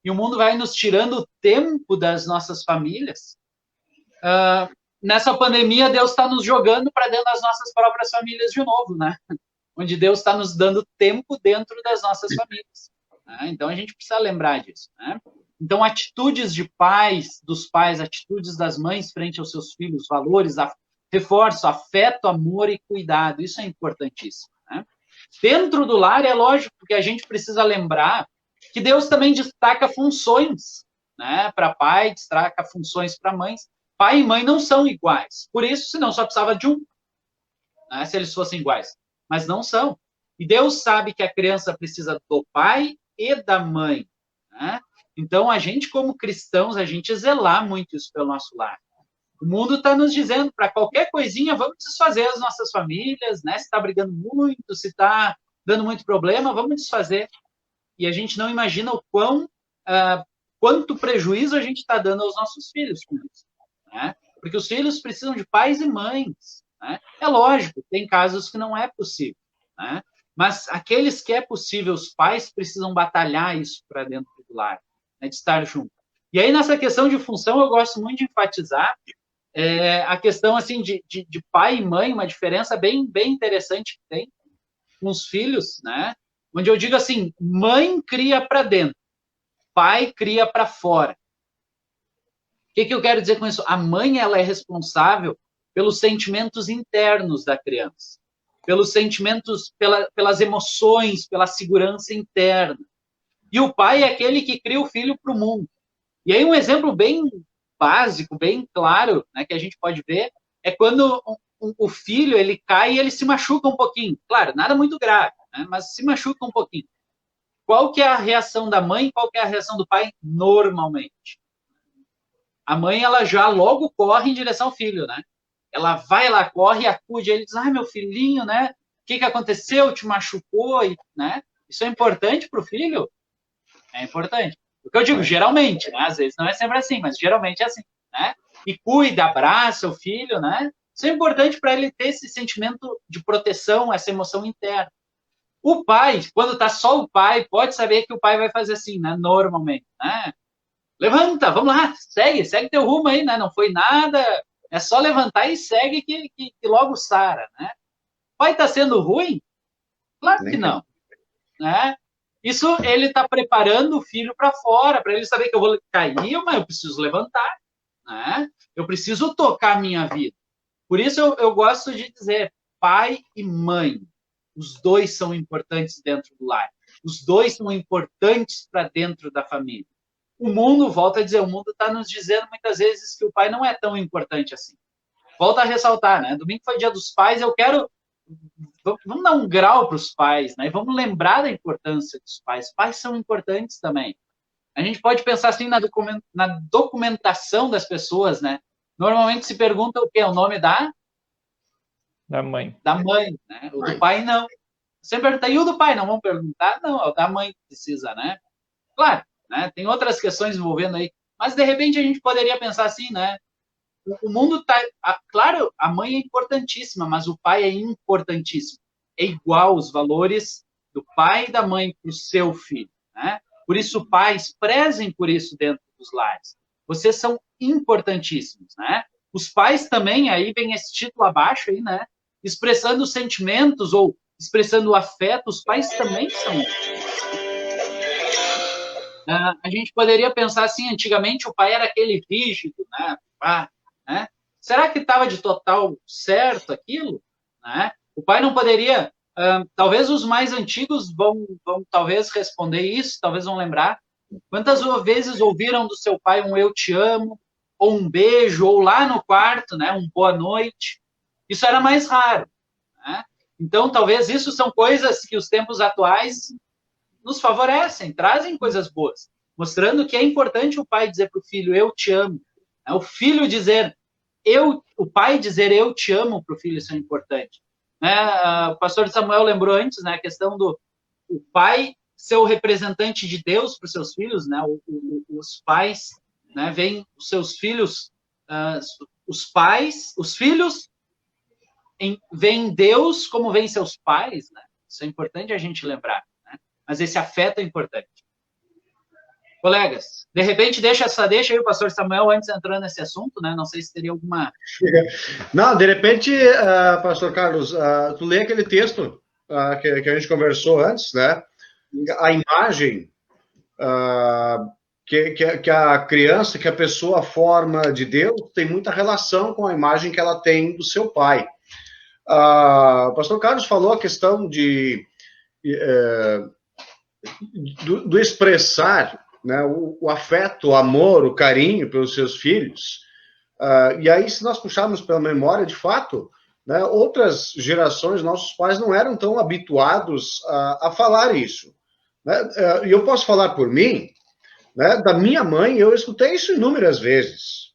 E o mundo vai nos tirando o tempo das nossas famílias. Nessa pandemia, Deus está nos jogando para dentro das nossas próprias famílias de novo, né? Onde Deus está nos dando tempo dentro das nossas famílias. Né? Então, a gente precisa lembrar disso. Né? Então, atitudes de pais, dos pais, atitudes das mães frente aos seus filhos, valores, reforço, afeto, amor e cuidado. Isso é importantíssimo. Né? Dentro do lar, é lógico que a gente precisa lembrar que Deus também destaca funções, né? Para pai, destaca funções para mães. Pai e mãe não são iguais. Por isso, senão só precisava de um, né? Se eles fossem iguais. Mas não são. E Deus sabe que a criança precisa do pai e da mãe. Né? Então, a gente, como cristãos, a gente zelar muito isso pelo nosso lar. O mundo está nos dizendo, para qualquer coisinha, vamos desfazer as nossas famílias, né? Se está brigando muito, se está dando muito problema, vamos desfazer. E a gente não imagina o quanto prejuízo a gente está dando aos nossos filhos com isso. Né? Porque os filhos precisam de pais e mães. Né? É lógico, tem casos que não é possível. Né? Mas aqueles que é possível, os pais precisam batalhar isso para dentro do lar, né? De estar junto. E aí, nessa questão de função, eu gosto muito de enfatizar a questão assim, de pai e mãe, uma diferença bem, bem interessante que tem com os filhos, né? Onde eu digo assim, mãe cria para dentro, pai cria para fora. O que eu quero dizer com isso? A mãe, ela é responsável pelos sentimentos internos da criança, pelos sentimentos, pelas emoções, pela segurança interna. E o pai é aquele que cria o filho para o mundo. E aí um exemplo bem básico, bem claro, né, que a gente pode ver, é quando o filho, ele cai e ele se machuca um pouquinho. Claro, nada muito grave, né, mas se machuca um pouquinho. Qual que é a reação da mãe? Qual que é a reação do pai? Normalmente. A mãe, ela já logo corre em direção ao filho, né? Ela vai lá, corre, acude, ele diz, meu filhinho, né? O que aconteceu? Te machucou, né? Isso é importante para o filho? É importante. O que eu digo, geralmente, né? Às vezes não é sempre assim, mas geralmente é assim, né? E cuida, abraça o filho, né? Isso é importante para ele ter esse sentimento de proteção, essa emoção interna. O pai, quando está só o pai, pode saber que o pai vai fazer assim, né? Normalmente, né? Levanta, vamos lá, segue teu rumo aí, né? Não foi nada, é só levantar e segue que logo sara, né? O pai está sendo ruim? Claro que não, né? Isso ele está preparando o filho para fora, para ele saber que eu vou cair, mas eu preciso levantar, né? Eu preciso tocar a minha vida. Por isso eu gosto de dizer, pai e mãe, os dois são importantes dentro do lar. Os dois são importantes para dentro da família. O mundo, volta a dizer, o mundo está nos dizendo muitas vezes que o pai não é tão importante assim. Volta a ressaltar, né? Domingo foi dia dos pais, eu quero... Vamos dar um grau para os pais, né? E vamos lembrar da importância dos pais. Pais são importantes também. A gente pode pensar assim na documentação das pessoas, né? Normalmente se pergunta o quê? O nome da mãe. Da mãe, né? O do pai, não. Sempre pergunta, e o do pai? Não vão perguntar? Não, é o da mãe que precisa, né? Claro, né? Tem outras questões envolvendo aí. Mas, de repente, a gente poderia pensar assim, né? O mundo está... Claro, a mãe é importantíssima, mas o pai é importantíssimo. É igual os valores do pai e da mãe para o seu filho, né? Por isso, pais, prezem por isso dentro dos lares. Vocês são importantíssimos, né? Os pais também, aí vem esse título abaixo aí, né? Expressando sentimentos ou expressando afeto, os pais também são. A gente poderia pensar assim, antigamente o pai era aquele rígido, né? Né? Será que estava de total certo aquilo? Né? O pai não poderia... talvez os mais antigos vão talvez responder isso, talvez vão lembrar. Quantas vezes ouviram do seu pai um eu te amo, ou um beijo, ou lá no quarto, né, um boa noite? Isso era mais raro, né? Então, talvez isso são coisas que os tempos atuais nos favorecem, trazem coisas boas, mostrando que é importante o pai dizer para o filho, eu te amo. O filho dizer, o pai dizer eu te amo para o filho, isso é importante. Né? O pastor Samuel lembrou antes, né, a questão do o pai ser o representante de Deus para os seus filhos, né? Os pais, né, veem os seus filhos, os filhos veem Deus como veem seus pais, né? Isso é importante a gente lembrar, né? Mas esse afeto é importante. Colegas, de repente deixa aí o pastor Samuel antes entrando nesse assunto, né? Não sei se teria alguma... Não, de repente, pastor Carlos, tu lê aquele texto que a gente conversou antes, né? A imagem que a criança, que a pessoa forma de Deus, tem muita relação com a imagem que ela tem do seu pai. O pastor Carlos falou a questão do expressar, né, o afeto, o amor, o carinho pelos seus filhos. E aí, se nós puxarmos pela memória, de fato, né, outras gerações, nossos pais não eram tão habituados a falar isso. Né? E eu posso falar por mim, né, da minha mãe, eu escutei isso inúmeras vezes,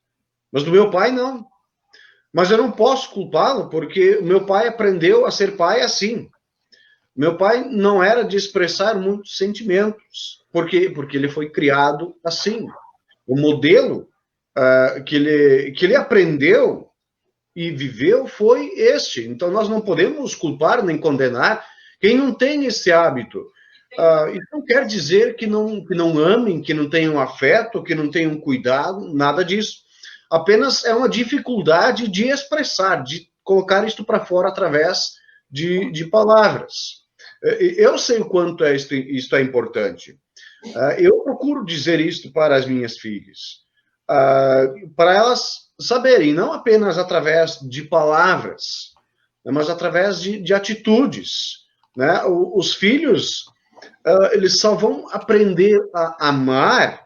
mas do meu pai, não. Mas eu não posso culpá-lo, porque o meu pai aprendeu a ser pai assim. Meu pai não era de expressar muitos sentimentos. Por quê? Porque ele foi criado assim. O modelo que ele aprendeu e viveu foi este. Então, nós não podemos culpar nem condenar quem não tem esse hábito. Isso não quer dizer que não amem, que não tenham afeto, que não tenham cuidado, nada disso. Apenas é uma dificuldade de expressar, de colocar isto para fora através de palavras. Eu sei o quanto isto é importante. Eu procuro dizer isto para as minhas filhas, para elas saberem, não apenas através de palavras, mas através de atitudes. Né? Os filhos, eles só vão aprender a amar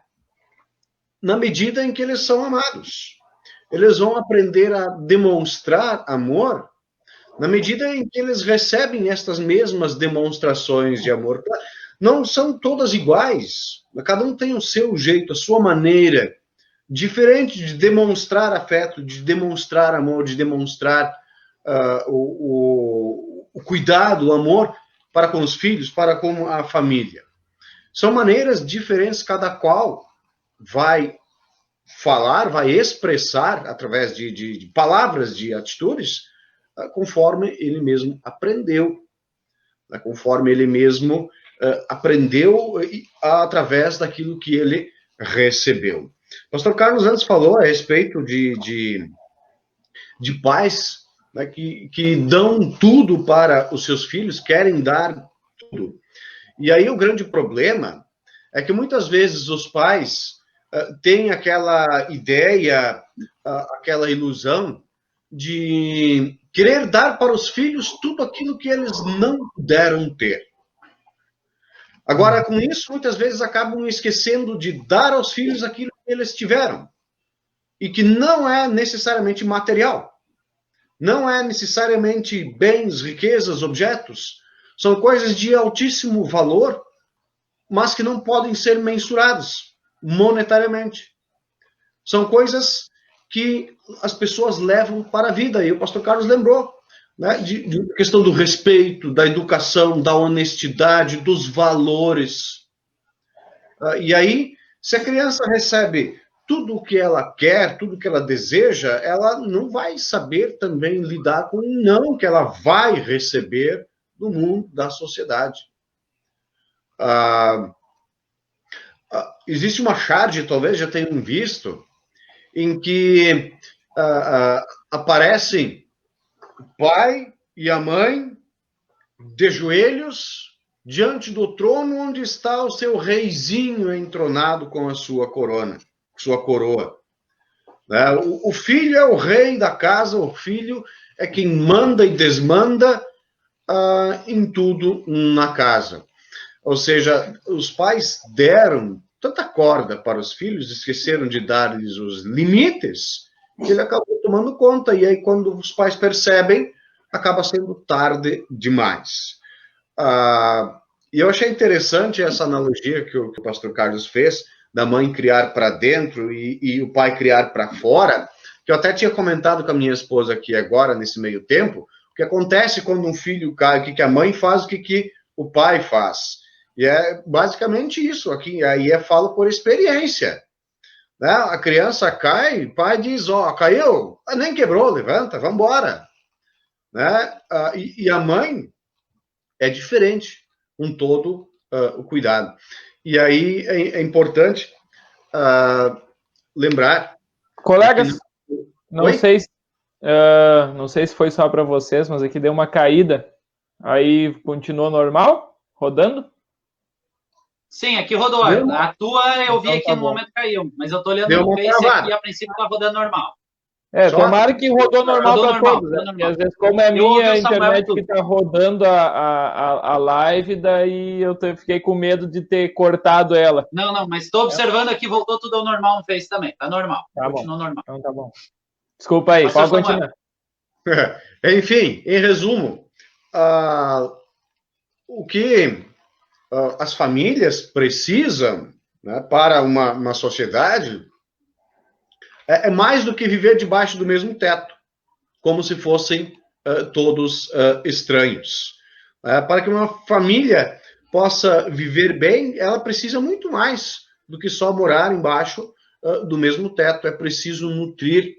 na medida em que eles são amados. Eles vão aprender a demonstrar amor na medida em que eles recebem estas mesmas demonstrações de amor. Não são todas iguais, cada um tem o seu jeito, a sua maneira diferente de demonstrar afeto, de demonstrar amor, de demonstrar o cuidado, o amor para com os filhos, para com a família. São maneiras diferentes, cada qual vai falar, vai expressar através de palavras, de atitudes, conforme ele mesmo aprendeu, né? Conforme ele mesmo aprendeu através daquilo que ele recebeu. O pastor Carlos antes falou a respeito de pais, né, que dão tudo para os seus filhos, querem dar tudo. E aí o grande problema é que muitas vezes os pais têm aquela ideia, aquela ilusão de querer dar para os filhos tudo aquilo que eles não puderam ter. Agora, com isso, muitas vezes acabam esquecendo de dar aos filhos aquilo que eles tiveram. E que não é necessariamente material. Não é necessariamente bens, riquezas, objetos. São coisas de altíssimo valor, mas que não podem ser mensuradas monetariamente. São coisas que as pessoas levam para a vida. E o pastor Carlos lembrou, né, de questão do respeito, da educação, da honestidade, dos valores. E aí, se a criança recebe tudo o que ela quer, tudo o que ela deseja, ela não vai saber também lidar com o não que ela vai receber do mundo, da sociedade. Existe uma charge, talvez já tenham visto, em que aparecem o pai e a mãe de joelhos diante do trono onde está o seu reizinho entronado com a sua corona, sua coroa. O filho é o rei da casa, o filho é quem manda e desmanda em tudo na casa. Ou seja, os pais deram tanta corda para os filhos, esqueceram de dar-lhes os limites, que ele acabou tomando conta. E aí, quando os pais percebem, acaba sendo tarde demais. E eu achei interessante essa analogia que o pastor Carlos fez, da mãe criar para dentro e o pai criar para fora, que eu até tinha comentado com a minha esposa aqui agora, nesse meio tempo, o que acontece quando um filho cai, o que a mãe faz, o que o pai faz. E é basicamente isso aqui, aí falo por experiência. Né? A criança cai, o pai diz, caiu, nem quebrou, levanta, vamos embora. Né? E a mãe é diferente, com todo o cuidado. E aí é importante lembrar... Colegas, não sei se foi só para vocês, mas aqui deu uma caída. Aí continuou normal? Rodando? Sim, aqui rodou. A tua eu vi aqui no momento caiu, mas eu tô olhando no Face aqui, a princípio tá rodando normal. Tomara que rodou normal para todos, né? Porque às vezes, como é a minha internet que tá rodando a live, daí eu fiquei com medo de ter cortado ela. Não, mas estou observando aqui, voltou tudo ao normal no Face também. Tá normal. Continua normal. Então tá bom. Desculpa aí, pode continuar. Enfim, em resumo, o que as famílias precisam, né, para uma sociedade é mais do que viver debaixo do mesmo teto, como se fossem todos estranhos. Para que uma família possa viver bem, ela precisa muito mais do que só morar embaixo do mesmo teto. É preciso nutrir,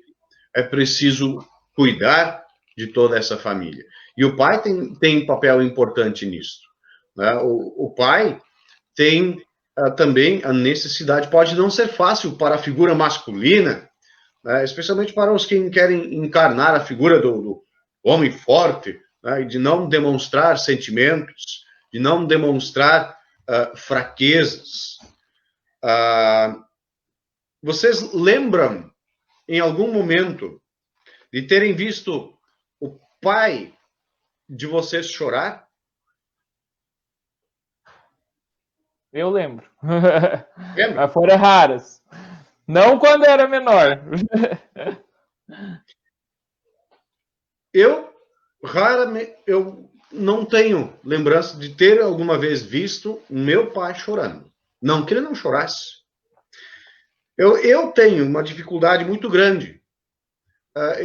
é preciso cuidar de toda essa família. E o pai tem um papel importante nisso. Né? O pai tem também a necessidade, pode não ser fácil para a figura masculina, né? Especialmente para os que querem encarnar a figura do homem forte, né? E de não demonstrar sentimentos, de não demonstrar fraquezas. Vocês lembram, em algum momento, de terem visto o pai de vocês chorar? Eu lembro. Mas foram raras. Não quando era menor. Eu não tenho lembrança de ter alguma vez visto meu pai chorando. Não que ele não chorasse. Eu tenho uma dificuldade muito grande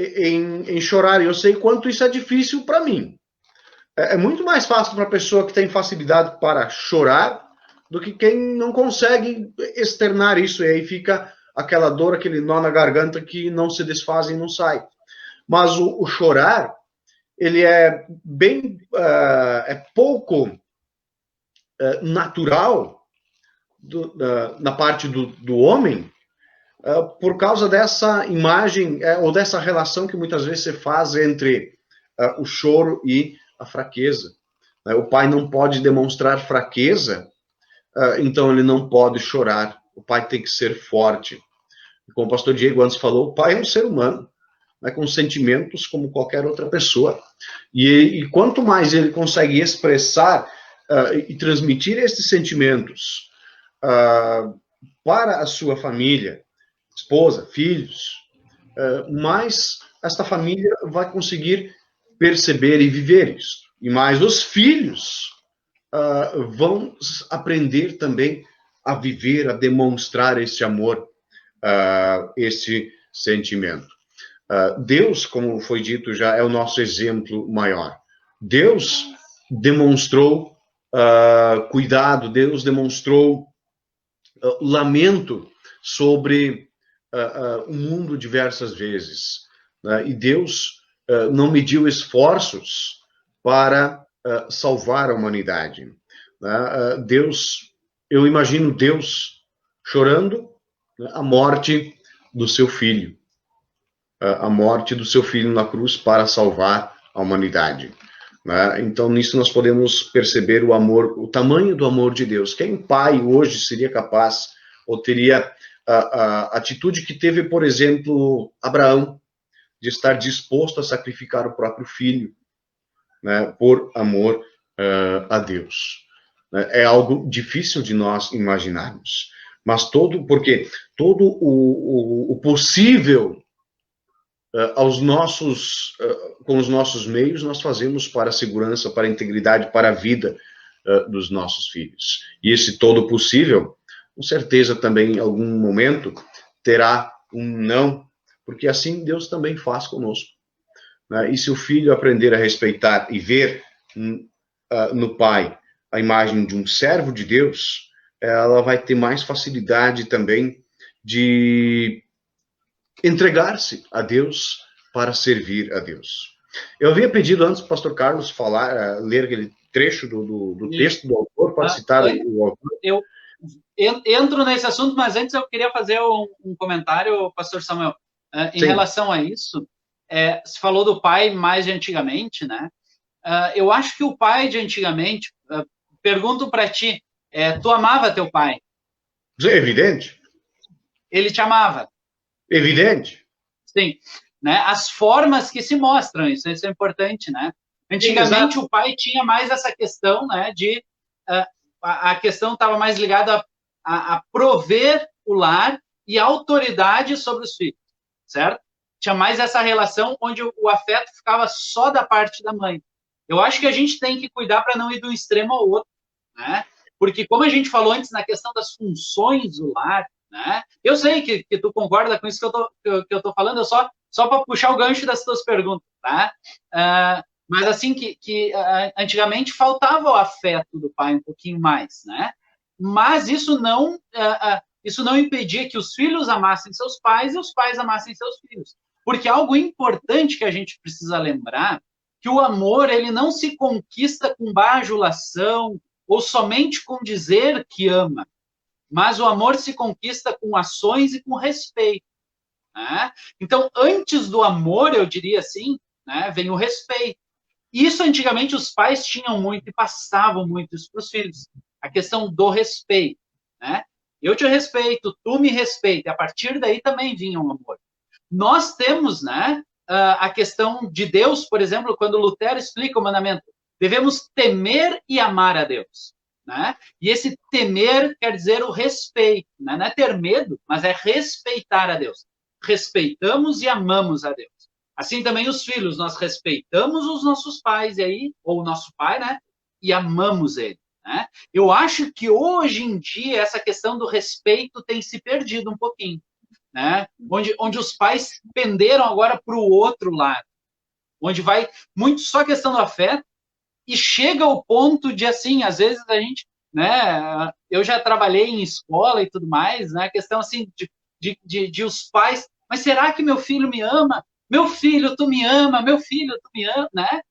em chorar. E eu sei quanto isso é difícil para mim. É muito mais fácil para a pessoa que tem facilidade para chorar do que quem não consegue externar isso. E aí fica aquela dor, aquele nó na garganta que não se desfaz e não sai. Mas o chorar, ele é bem, é pouco natural na parte do homem, por causa dessa imagem, ou dessa relação que muitas vezes se faz entre o choro e a fraqueza. O pai não pode demonstrar fraqueza, então ele não pode chorar. O pai tem que ser forte. Como o pastor Diego antes falou, o pai é um ser humano, né, com sentimentos como qualquer outra pessoa. E quanto mais ele consegue expressar e transmitir esses sentimentos para a sua família, esposa, filhos, mais esta família vai conseguir perceber e viver isso. E mais os filhos vão aprender também a viver, a demonstrar esse amor, esse sentimento. Deus, como foi dito já, é o nosso exemplo maior. Deus demonstrou cuidado, Deus demonstrou lamento sobre o mundo diversas vezes. E Deus não mediu esforços para salvar a humanidade. Deus, eu imagino Deus chorando a morte do seu filho. A morte do seu filho na cruz para salvar a humanidade. Então, nisso nós podemos perceber o amor, o tamanho do amor de Deus. Quem pai hoje seria capaz, ou teria a atitude que teve, por exemplo, Abraão, de estar disposto a sacrificar o próprio filho, né, por amor a Deus. É algo difícil de nós imaginarmos. Mas porque todo o possível com os nossos meios, nós fazemos para a segurança, para a integridade, para a vida dos nossos filhos. E esse todo possível, com certeza também em algum momento terá um não, porque assim Deus também faz conosco. E se o filho aprender a respeitar e ver no pai a imagem de um servo de Deus, ela vai ter mais facilidade também de entregar-se a Deus para servir a Deus. Eu havia pedido antes para o pastor Carlos ler aquele trecho do texto do autor, para citar o autor. Eu entro nesse assunto, mas antes eu queria fazer um comentário, pastor Samuel, em Sim. relação a isso. Se falou do pai mais de antigamente, né? Eu acho que o pai de antigamente, pergunto para ti, tu amava teu pai? É evidente. Ele te amava? Evidente. Sim. Né? As formas que se mostram, isso é importante, né? Antigamente, sim, o pai tinha mais essa questão, né, de... a questão estava mais ligada a prover o lar e a autoridade sobre os filhos, certo? Tinha mais essa relação onde o afeto ficava só da parte da mãe. Eu acho que a gente tem que cuidar para não ir de um extremo ao outro, né? Porque, como a gente falou antes na questão das funções do lar, né? Eu sei que tu concorda com isso que eu tô falando, eu só para puxar o gancho das tuas perguntas, tá? Mas assim, que antigamente faltava o afeto do pai um pouquinho mais, né? Mas isso não impedia que os filhos amassem seus pais e os pais amassem seus filhos. Porque algo importante que a gente precisa lembrar, que o amor, ele não se conquista com bajulação ou somente com dizer que ama, mas o amor se conquista com ações e com respeito, né? Então, antes do amor, eu diria assim, né, vem o respeito. Isso, antigamente, os pais tinham muito e passavam muito isso para os filhos. A questão do respeito, né? Eu te respeito, tu me respeita. E a partir daí também vinha o amor. Nós temos, né, a questão de Deus, por exemplo, quando Lutero explica o mandamento, devemos temer e amar a Deus, né? E esse temer quer dizer o respeito, né? Não é ter medo, mas é respeitar a Deus. Respeitamos e amamos a Deus. Assim também os filhos, nós respeitamos os nossos pais, e aí, ou o nosso pai, né? E amamos ele, né? Eu acho que hoje em dia essa questão do respeito tem se perdido um pouquinho, né? Onde os pais penderam agora para o outro lado, onde vai muito só questão do afeto, e chega ao ponto de, assim, às vezes a gente, né? Eu já trabalhei em escola e tudo mais, né? A questão, assim, de de os pais, mas será que meu filho me ama? Meu filho, tu me ama, meu filho, tu me ama, né?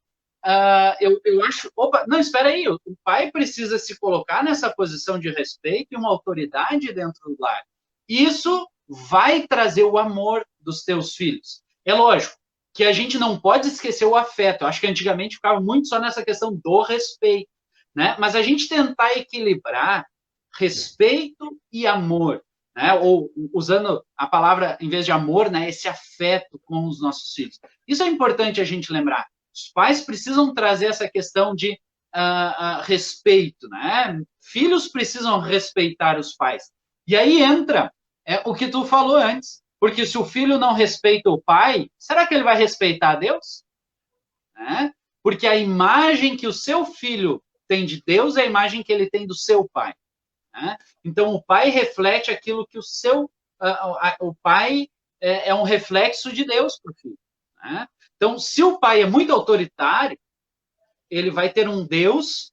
Eu acho, opa, não, espera aí, o pai precisa se colocar nessa posição de respeito e uma autoridade dentro do lar. Isso vai trazer o amor dos teus filhos. É lógico que a gente não pode esquecer o afeto. Eu acho que antigamente ficava muito só nessa questão do respeito, né? Mas a gente tentar equilibrar respeito e amor, né? Ou usando a palavra, em vez de amor, né? Esse afeto com os nossos filhos. Isso é importante a gente lembrar. Os pais precisam trazer essa questão de respeito, né? Filhos precisam respeitar os pais. E aí entra o que tu falou antes. Porque se o filho não respeita o pai, será que ele vai respeitar a Deus? Porque a imagem que o seu filho tem de Deus é a imagem que ele tem do seu pai. Então, o pai reflete aquilo que o pai é um reflexo de Deus para o filho. Então, se o pai é muito autoritário, ele vai ter um Deus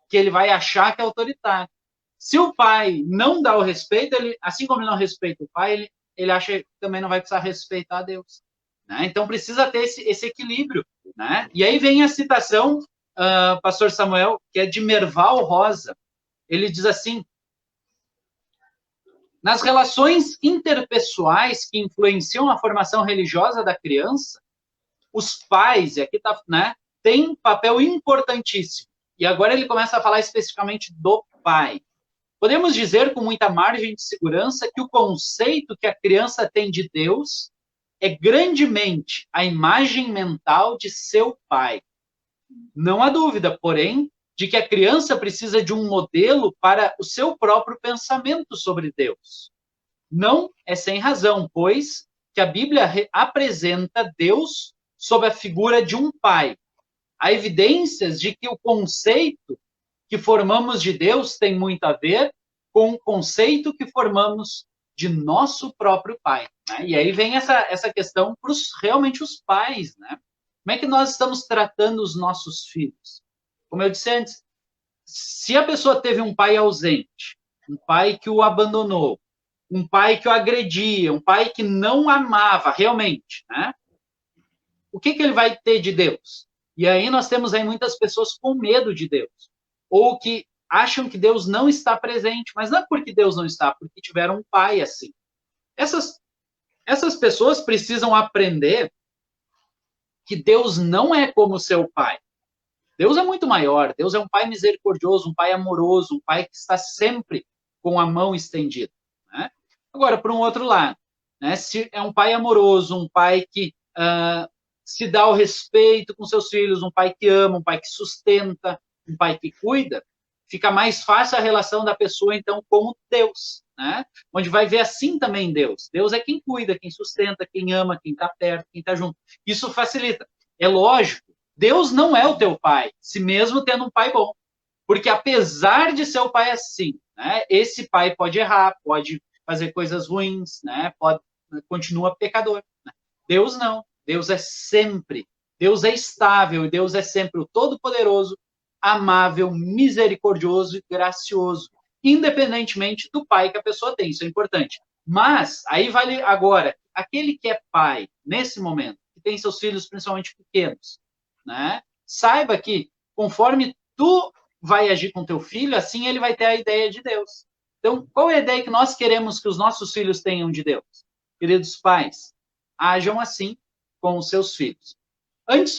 que ele vai achar que é autoritário. Se o pai não dá o respeito, assim como ele não respeita o pai, ele acha que também não vai precisar respeitar a Deus. Então, precisa ter esse equilíbrio. E aí vem a citação, pastor Samuel, que é de Merval Rosa. Ele diz assim: nas relações interpessoais que influenciam a formação religiosa da criança, os pais, e aqui está, têm um papel importantíssimo. E agora ele começa a falar especificamente do pai. Podemos dizer com muita margem de segurança que o conceito que a criança tem de Deus é grandemente a imagem mental de seu pai. Não há dúvida, porém, de que a criança precisa de um modelo para o seu próprio pensamento sobre Deus. Não é sem razão, pois, que a Bíblia apresenta Deus sob a figura de um pai. Há evidências de que o conceito que formamos de Deus tem muito a ver com o conceito que formamos de nosso próprio pai. E aí vem essa questão para realmente os pais. Como é que nós estamos tratando os nossos filhos? Como eu disse antes, se a pessoa teve um pai ausente, um pai que o abandonou, um pai que o agredia, um pai que não amava realmente, o que ele vai ter de Deus? E aí nós temos aí muitas pessoas com medo de Deus, ou que acham que Deus não está presente, mas não é porque Deus não está, porque tiveram um pai assim. Essas pessoas precisam aprender que Deus não é como seu pai. Deus é muito maior, Deus é um pai misericordioso, um pai amoroso, um pai que está sempre com a mão estendida. Agora, por um outro lado, se é um pai amoroso, um pai que se dá o respeito com seus filhos, um pai que ama, um pai que sustenta, um pai que cuida, fica mais fácil a relação da pessoa, então, com Deus, onde vai ver assim também Deus. Deus é quem cuida, quem sustenta, quem ama, quem está perto, quem está junto. Isso facilita. É lógico, Deus não é o teu pai, se mesmo tendo um pai bom. Porque apesar de ser o pai assim, esse pai pode errar, pode fazer coisas ruins, continua pecador. Deus não. Deus é sempre, Deus é estável, e Deus é sempre o Todo-Poderoso, amável, misericordioso e gracioso, independentemente do pai que a pessoa tem, isso é importante. Mas, aí vale agora, aquele que é pai, nesse momento, que tem seus filhos principalmente pequenos, saiba que, conforme tu vai agir com teu filho, assim ele vai ter a ideia de Deus. Então, qual é a ideia que nós queremos que os nossos filhos tenham de Deus? Queridos pais, ajam assim com os seus filhos. Antes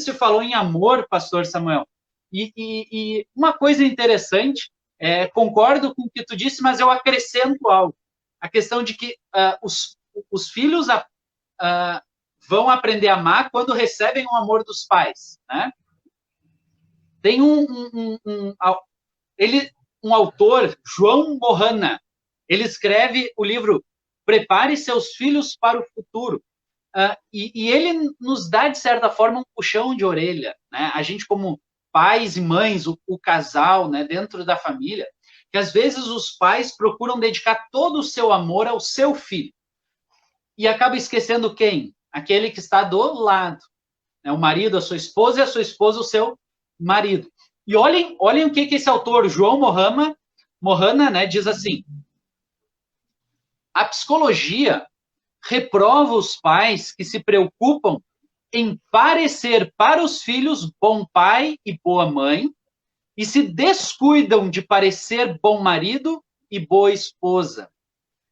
se falou em amor, pastor Samuel, e uma coisa interessante, concordo com o que tu disse, mas eu acrescento algo. A questão de que os filhos vão aprender a amar quando recebem o amor dos pais. Tem um autor, João Mohana, ele escreve o livro Prepare Seus Filhos para o Futuro. E ele nos dá, de certa forma, um puxão de orelha. A gente, como pais e mães, o casal, dentro da família, que às vezes os pais procuram dedicar todo o seu amor ao seu filho. E acaba esquecendo quem? Aquele que está do lado. O marido, a sua esposa, e a sua esposa, o seu marido. E olhem o que esse autor, João Mohana, diz assim: A psicologia reprova os pais que se preocupam em parecer para os filhos bom pai e boa mãe e se descuidam de parecer bom marido e boa esposa.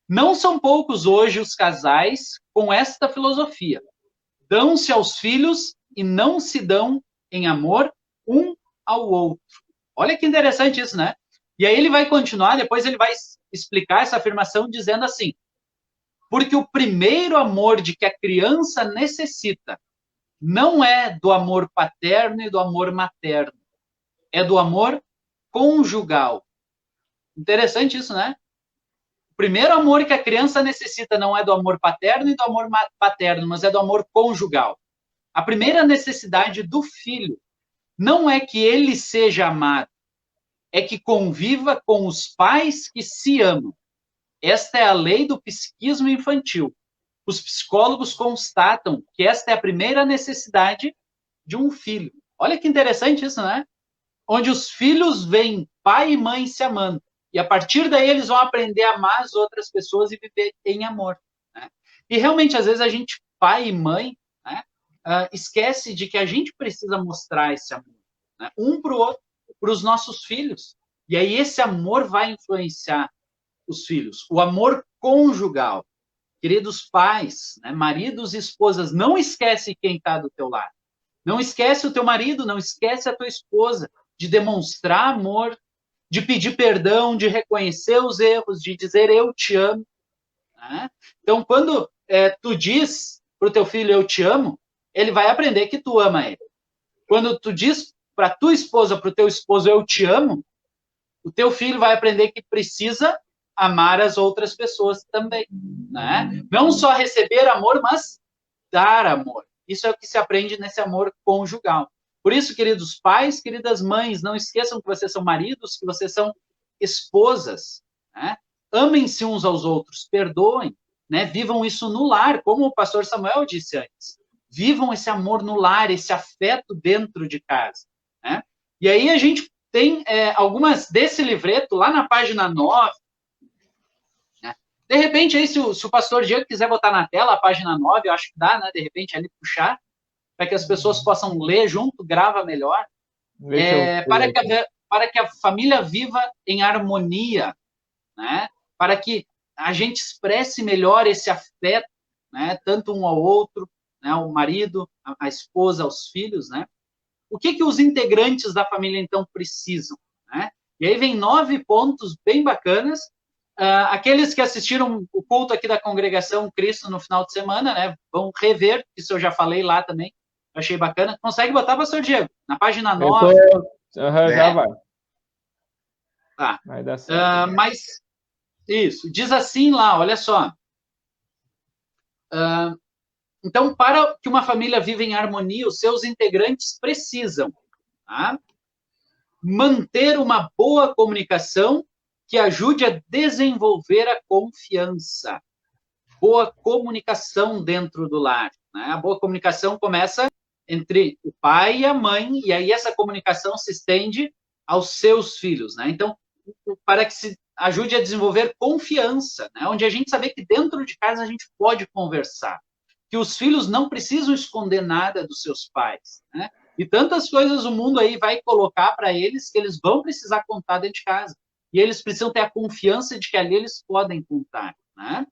Não são poucos hoje os casais com esta filosofia. Dão-se aos filhos e não se dão em amor um ao outro. Olha que interessante isso, né? E aí ele vai continuar, depois ele vai explicar essa afirmação dizendo assim: porque o primeiro amor de que a criança necessita não é do amor paterno e do amor materno, é do amor conjugal. Interessante isso, né? O primeiro amor que a criança necessita não é do amor paterno e do amor paterno, mas é do amor conjugal. A primeira necessidade do filho não é que ele seja amado, é que conviva com os pais que se amam. Esta é a lei do psiquismo infantil. Os psicólogos constatam que esta é a primeira necessidade de um filho. Olha que interessante isso, né? Onde os filhos veem pai e mãe se amando. E a partir daí eles vão aprender a amar as outras pessoas e viver em amor. Né? E realmente, às vezes, a gente, pai e mãe, né, esquece de que a gente precisa mostrar esse amor, né, um para o outro, para os nossos filhos. E aí esse amor vai influenciar os filhos. O amor conjugal. Queridos pais, né, maridos e esposas, não esquece quem está do teu lado. Não esquece o teu marido, não esquece a tua esposa, de demonstrar amor, de pedir perdão, de reconhecer os erros, de dizer eu te amo. Né? Então, quando tu diz para o teu filho eu te amo, ele vai aprender que tu ama ele. Quando tu diz para tua esposa, para o teu esposo eu te amo, o teu filho vai aprender que precisa amar as outras pessoas também. Né? Não só receber amor, mas dar amor. Isso é o que se aprende nesse amor conjugal. Por isso, queridos pais, queridas mães, não esqueçam que vocês são maridos, que vocês são esposas. Né? Amem-se uns aos outros, perdoem, né? Vivam isso no lar, como o pastor Samuel disse antes. Vivam esse amor no lar, esse afeto dentro de casa. Né? E aí a gente tem algumas desse livreto lá na página 9. Né? De repente, aí, se o pastor Diego quiser botar na tela a página 9, eu acho que dá, né? De repente, ali puxar, para que as pessoas possam ler junto, grava melhor. Para que a família viva em harmonia, né? Para que a gente expresse melhor esse afeto, né? Tanto um ao outro, né? O marido, a esposa, aos filhos, né? O que os integrantes da família, então, precisam? Né? E aí vem 9 pontos bem bacanas. Aqueles que assistiram o culto aqui da Congregação Cristo no final de semana, né? Vão rever, isso eu já falei lá também. Achei bacana. Consegue botar, pastor Diego? Na página 9. Já vai. Tá. Vai dar certo. Mas, isso. Diz assim lá, olha só. Então, para que uma família viva em harmonia, os seus integrantes precisam manter uma boa comunicação que ajude a desenvolver a confiança. Boa comunicação dentro do lar. Né? A boa comunicação começa entre o pai e a mãe, e aí essa comunicação se estende aos seus filhos. Né? Então, para que se ajude a desenvolver confiança, né? Onde a gente saber que dentro de casa a gente pode conversar, que os filhos não precisam esconder nada dos seus pais. Né? E tantas coisas o mundo aí vai colocar para eles que eles vão precisar contar dentro de casa. E eles precisam ter a confiança de que ali eles podem contar. Né?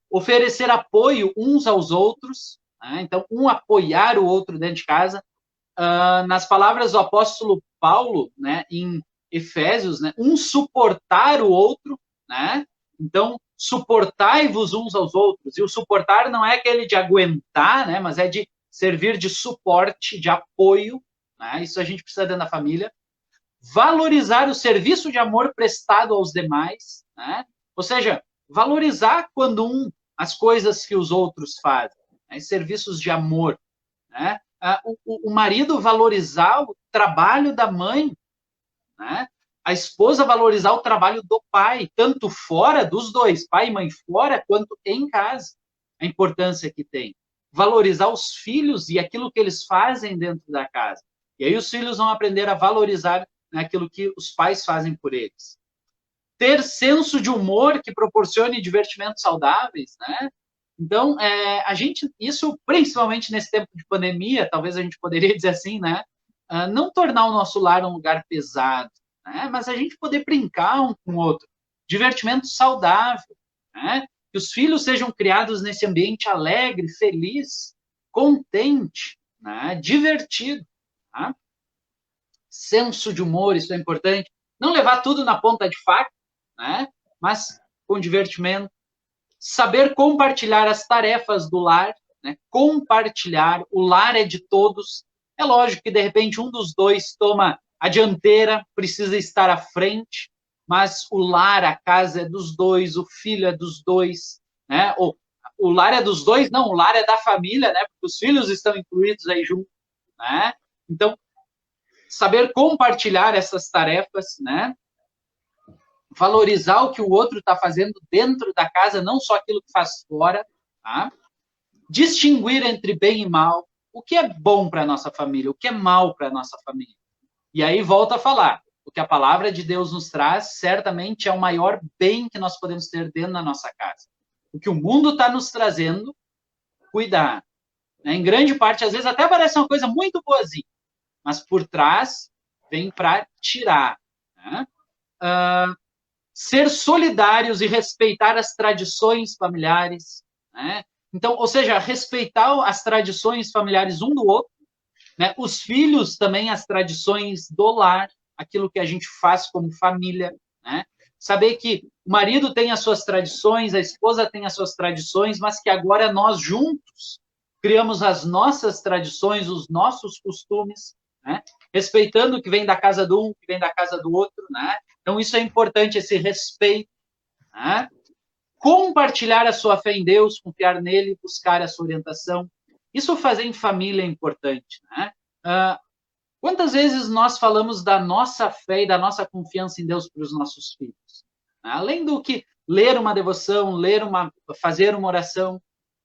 Oferecer apoio uns aos outros, né? Então, um apoiar o outro dentro de casa. Nas palavras do apóstolo Paulo, né, em Efésios, né, um suportar o outro, né? Então, suportai-vos uns aos outros. E o suportar não é aquele de aguentar, né, mas é de servir de suporte, de apoio. Né? Isso a gente precisa dentro da família. Valorizar o serviço de amor prestado aos demais. Né? Ou seja, valorizar quando as coisas que os outros fazem. Né? Serviços de amor. Né? O marido valorizar o trabalho da mãe. Né? A esposa valorizar o trabalho do pai, tanto fora dos dois, pai e mãe fora, quanto em casa. A importância que tem. Valorizar os filhos e aquilo que eles fazem dentro da casa. E aí os filhos vão aprender a valorizar, né, aquilo que os pais fazem por eles. ter senso de humor que proporcione divertimentos saudáveis, né? Então, isso principalmente nesse tempo de pandemia, talvez a gente poderia dizer assim, né? Não tornar o nosso lar um lugar pesado, né? Mas a gente poder brincar um com o outro, divertimento saudável, né? Que os filhos sejam criados nesse ambiente alegre, feliz, contente, né? Divertido, tá? Senso de humor, isso é importante. Não levar tudo na ponta de faca, né? Mas com divertimento. Saber compartilhar as tarefas do lar, né? Compartilhar, o lar é de todos. É lógico que, de repente, um dos dois toma a dianteira, precisa estar à frente, mas o lar, a casa é dos dois, o filho é dos dois, né? O lar é dos dois? Não, o lar é da família, né? Porque os filhos estão incluídos aí junto, né? Então, saber compartilhar essas tarefas, né? Valorizar o que o outro está fazendo dentro da casa, não só aquilo que faz fora, tá? Distinguir entre bem e mal, o que é bom para a nossa família, o que é mal para a nossa família. E aí volta a falar, o que a palavra de Deus nos traz, certamente é o maior bem que nós podemos ter dentro da nossa casa. O que o mundo está nos trazendo, cuidar. Em grande parte, às vezes até parece uma coisa muito boazinha, mas por trás vem para tirar, né? Ser solidários e respeitar as tradições familiares, né? Então, ou seja, respeitar as tradições familiares um do outro, né? Os filhos também, as tradições do lar, aquilo que a gente faz como família, né? Saber que o marido tem as suas tradições, a esposa tem as suas tradições, mas que agora nós juntos criamos as nossas tradições, os nossos costumes, né? Respeitando o que vem da casa do um, o que vem da casa do outro, né? Então, isso é importante, esse respeito, né? Compartilhar a sua fé em Deus, confiar nele, buscar a sua orientação. Isso fazer em família é importante, né? Quantas vezes nós falamos da nossa fé e da nossa confiança em Deus para os nossos filhos? Além do que ler uma devoção, fazer uma oração,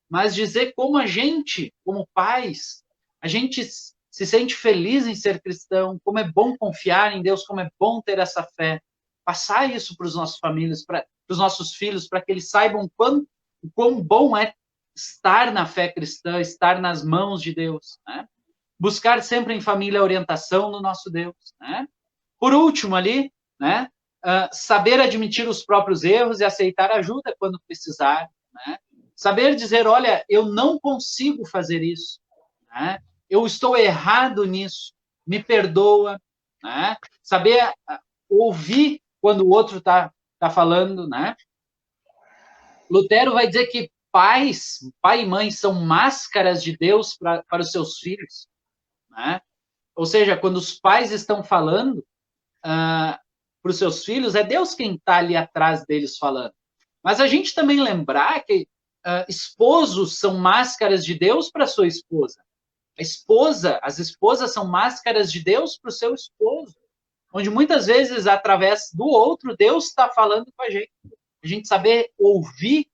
mas dizer como a gente, como pais, a gente se sente feliz em ser cristão, como é bom confiar em Deus, como é bom ter essa fé. Passar isso para os nossos famílias, para os nossos filhos, para que eles saibam o quão bom é estar na fé cristã, estar nas mãos de Deus, né? Buscar sempre em família a orientação do nosso Deus, né? Por último ali, né? Saber admitir os próprios erros e aceitar ajuda quando precisar, né? Saber dizer, olha, eu não consigo fazer isso, né? Eu estou errado nisso, me perdoa, né? Saber ouvir quando o outro está falando, né? Lutero vai dizer que pai e mãe são máscaras de Deus para os seus filhos, né? Ou seja, quando os pais estão falando para os seus filhos, é Deus quem está ali atrás deles falando. Mas a gente também lembrar que esposos são máscaras de Deus para sua esposa. As esposas são máscaras de Deus para o seu esposo. Onde muitas vezes, através do outro, Deus está falando com a gente. A gente saber ouvir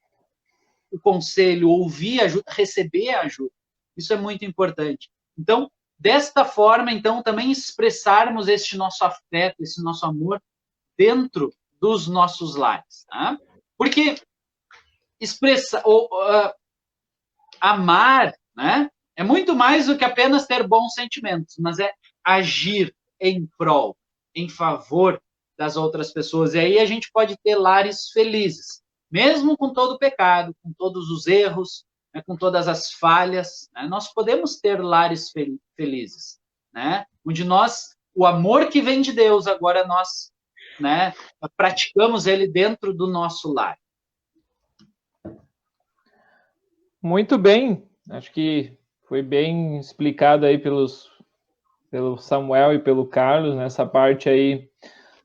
o conselho, ouvir ajuda, receber a ajuda. Isso é muito importante. Então, desta forma, então, também expressarmos este nosso afeto, esse nosso amor dentro dos nossos lares. Tá? Porque amar, né, é muito mais do que apenas ter bons sentimentos, mas é agir em prol, em favor das outras pessoas. E aí a gente pode ter lares felizes, mesmo com todo o pecado, com todos os erros, né, com todas as falhas, né, nós podemos ter lares felizes, né, onde o amor que vem de Deus, agora nós, né, praticamos ele dentro do nosso lar. Muito bem, acho que foi bem explicado aí pelo Samuel e pelo Carlos, nessa parte aí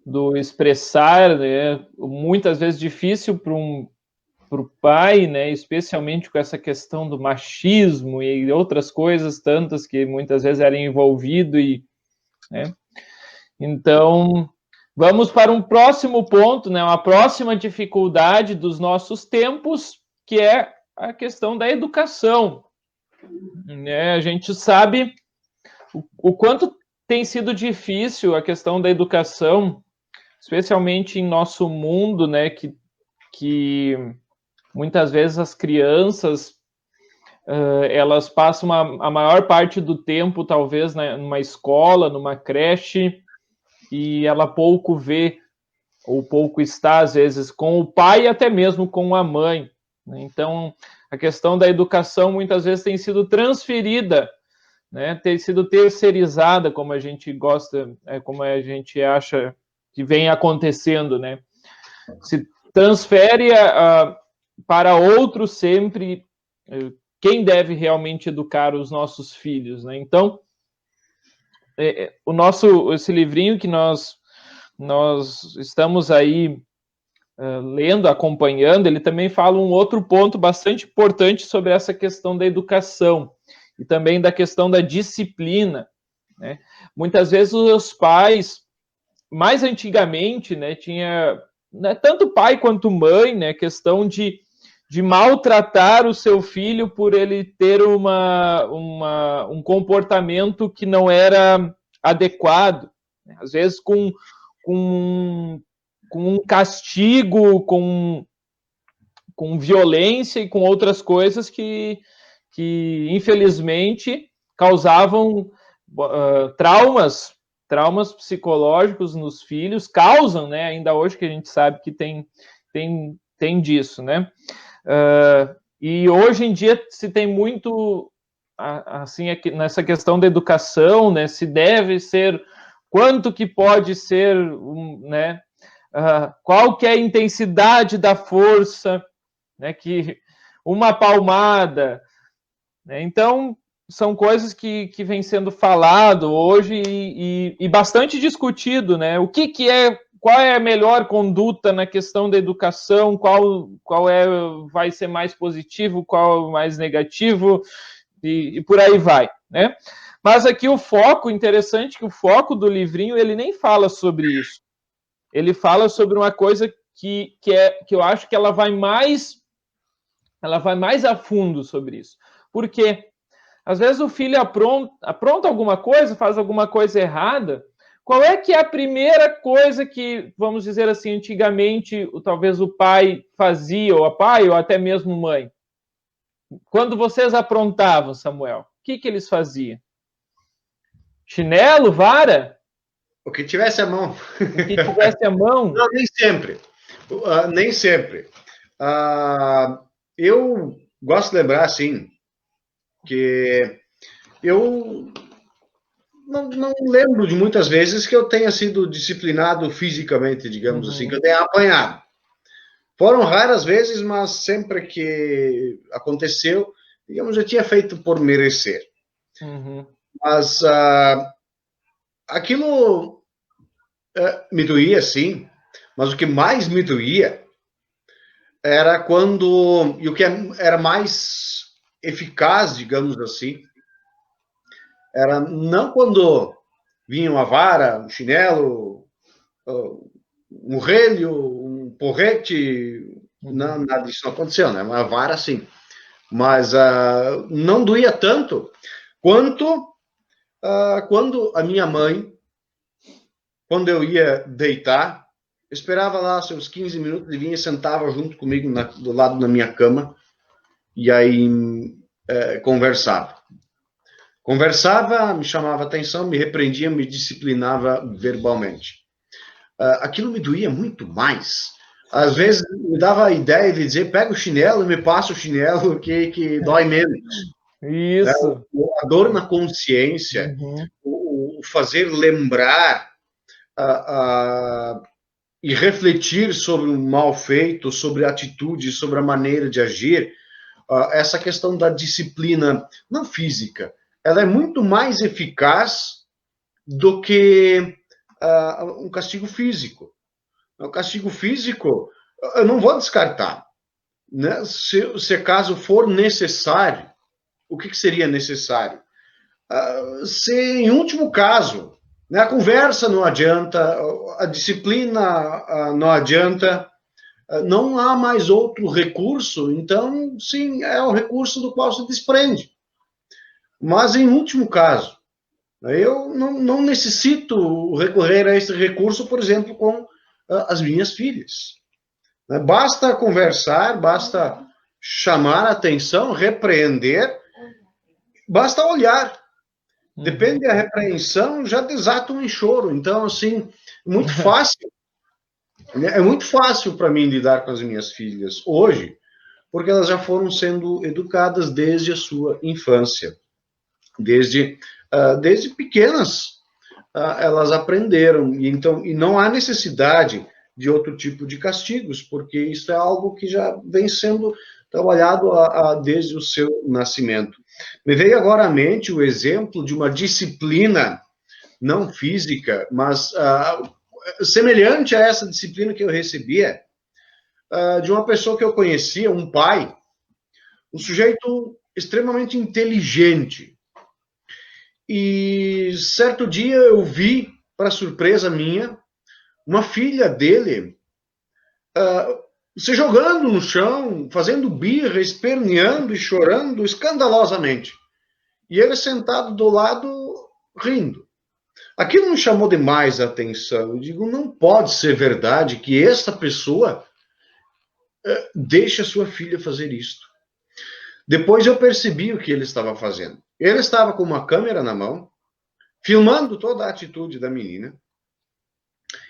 do expressar, né, muitas vezes difícil para o pai, né, especialmente com essa questão do machismo e outras coisas tantas que muitas vezes eram envolvido né? Então, vamos para um próximo ponto, né, uma próxima dificuldade dos nossos tempos, que é a questão da educação. A gente sabe o quanto tem sido difícil a questão da educação, especialmente em nosso mundo, né, que muitas vezes as crianças elas passam a maior parte do tempo, talvez, né, numa escola, numa creche, e ela pouco vê ou pouco está, às vezes, com o pai e até mesmo com a mãe. Então, a questão da educação muitas vezes tem sido transferida, né, tem sido terceirizada, como a gente gosta, como a gente acha que vem acontecendo, né? Se transfere para outro sempre quem deve realmente educar os nossos filhos, né? Então, esse livrinho que nós estamos aí lendo, acompanhando, ele também fala um outro ponto bastante importante sobre essa questão da educação e também da questão da disciplina, né? Muitas vezes os pais, mais antigamente, né, tinha, né, tanto pai quanto mãe, né, questão de maltratar o seu filho por ele ter um comportamento que não era adequado, né? Às vezes com um castigo, com violência e com outras coisas que infelizmente causavam traumas psicológicos nos filhos, causam, né, ainda hoje que a gente sabe que tem disso, né? E hoje em dia se tem muito assim nessa questão da educação, né? Se deve ser, quanto que pode ser, né? Qual que é a intensidade da força, né? Que uma palmada, né? Então são coisas que vêm sendo falado hoje e bastante discutido, né? Qual é a melhor conduta na questão da educação, qual vai ser mais positivo, qual mais negativo, e por aí vai, né? Mas aqui o foco, interessante que o foco do livrinho, ele nem fala sobre isso. Ele fala sobre uma coisa que eu acho que ela vai mais a fundo sobre isso. Por quê? Às vezes o filho apronta alguma coisa, faz alguma coisa errada. Qual é que é a primeira coisa que, vamos dizer assim, antigamente, talvez o pai fazia, ou a pai, ou até mesmo mãe? Quando vocês aprontavam, Samuel, o que eles faziam? Chinelo, vara? O que tivesse à mão. O que tivesse à mão? Não, nem sempre. Nem sempre. Eu gosto de lembrar, assim, que eu não lembro de muitas vezes que eu tenha sido disciplinado fisicamente, digamos assim, que eu tenha apanhado. Foram raras vezes, mas sempre que aconteceu, digamos, eu tinha feito por merecer. Mas aquilo me doía, sim, mas o que mais me doía era quando, e o que era mais eficaz, digamos assim, era não quando vinha uma vara, um chinelo, um relho, um porrete, nada disso não aconteceu, né? Uma vara, sim. Mas não doía tanto quanto quando a minha mãe, quando eu ia deitar, esperava lá seus 15 minutos e vinha e sentava junto comigo do lado da minha cama e aí conversava. Conversava, me chamava atenção, me repreendia, me disciplinava verbalmente. Aquilo me doía muito mais. Às vezes me dava a ideia de dizer, pega o chinelo e me passa o chinelo que dói menos. Isso. A dor na consciência, o fazer lembrar e refletir sobre o mal feito, sobre a atitude, sobre a maneira de agir, essa questão da disciplina, não física, ela é muito mais eficaz do que um castigo físico. O castigo físico, eu não vou descartar, né? Se caso for necessário, o que seria necessário? Se, em último caso, né, a conversa não adianta, a disciplina não adianta, não há mais outro recurso, então, sim, é o recurso do qual se desprende. Mas, em último caso, eu não necessito recorrer a esse recurso, por exemplo, com as minhas filhas. Basta conversar, basta chamar a atenção, repreender, basta olhar. Depende da repreensão, já desata um choro. Então, assim, muito fácil. É muito fácil para mim lidar com as minhas filhas hoje, porque elas já foram sendo educadas desde a sua infância. Desde pequenas, elas aprenderam. E não há necessidade de outro tipo de castigos, porque isso é algo que já vem sendo trabalhado desde o seu nascimento. Me veio agora à mente o exemplo de uma disciplina não física, mas semelhante a essa disciplina que eu recebia, de uma pessoa que eu conhecia, um pai, um sujeito extremamente inteligente. E certo dia eu vi, para surpresa minha, uma filha dele se jogando no chão, fazendo birra, esperneando e chorando escandalosamente. E ele sentado do lado, rindo. Aquilo me chamou demais a atenção. Eu digo, não pode ser verdade que esta pessoa deixe a sua filha fazer isto. Depois eu percebi o que ele estava fazendo. Ele estava com uma câmera na mão, filmando toda a atitude da menina,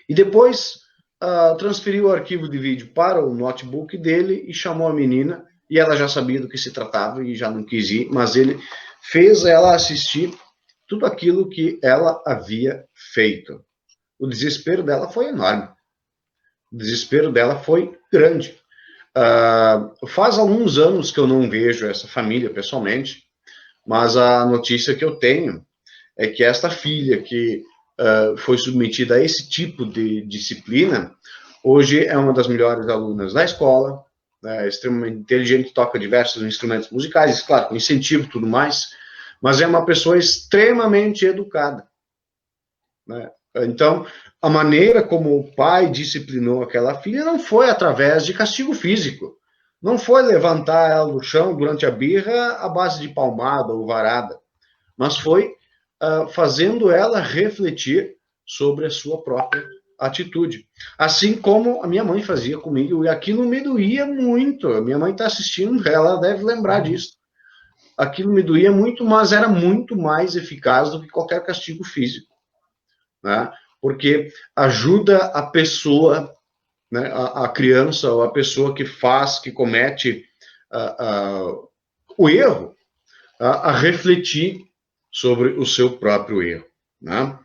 e depois transferiu o arquivo de vídeo para o notebook dele e chamou a menina, e ela já sabia do que se tratava e já não quis ir, mas ele fez ela assistir tudo aquilo que ela havia feito. O desespero dela foi enorme. O desespero dela foi grande. Faz alguns anos que eu não vejo essa família pessoalmente, mas a notícia que eu tenho é que esta filha que foi submetida a esse tipo de disciplina, hoje é uma das melhores alunas da escola, é extremamente inteligente, toca diversos instrumentos musicais, claro, com incentivo e tudo mais, mas é uma pessoa extremamente educada, né? Então, a maneira como o pai disciplinou aquela filha não foi através de castigo físico, não foi levantar ela do chão durante a birra à base de palmada ou varada, mas foi fazendo ela refletir sobre a sua própria atitude. Assim como a minha mãe fazia comigo, e aquilo me doía muito. A minha mãe está assistindo, ela deve lembrar disso. Aquilo me doía muito, mas era muito mais eficaz do que qualquer castigo físico, né? Porque ajuda a pessoa, né, a criança ou a pessoa que comete o erro, a refletir sobre o seu próprio erro, né?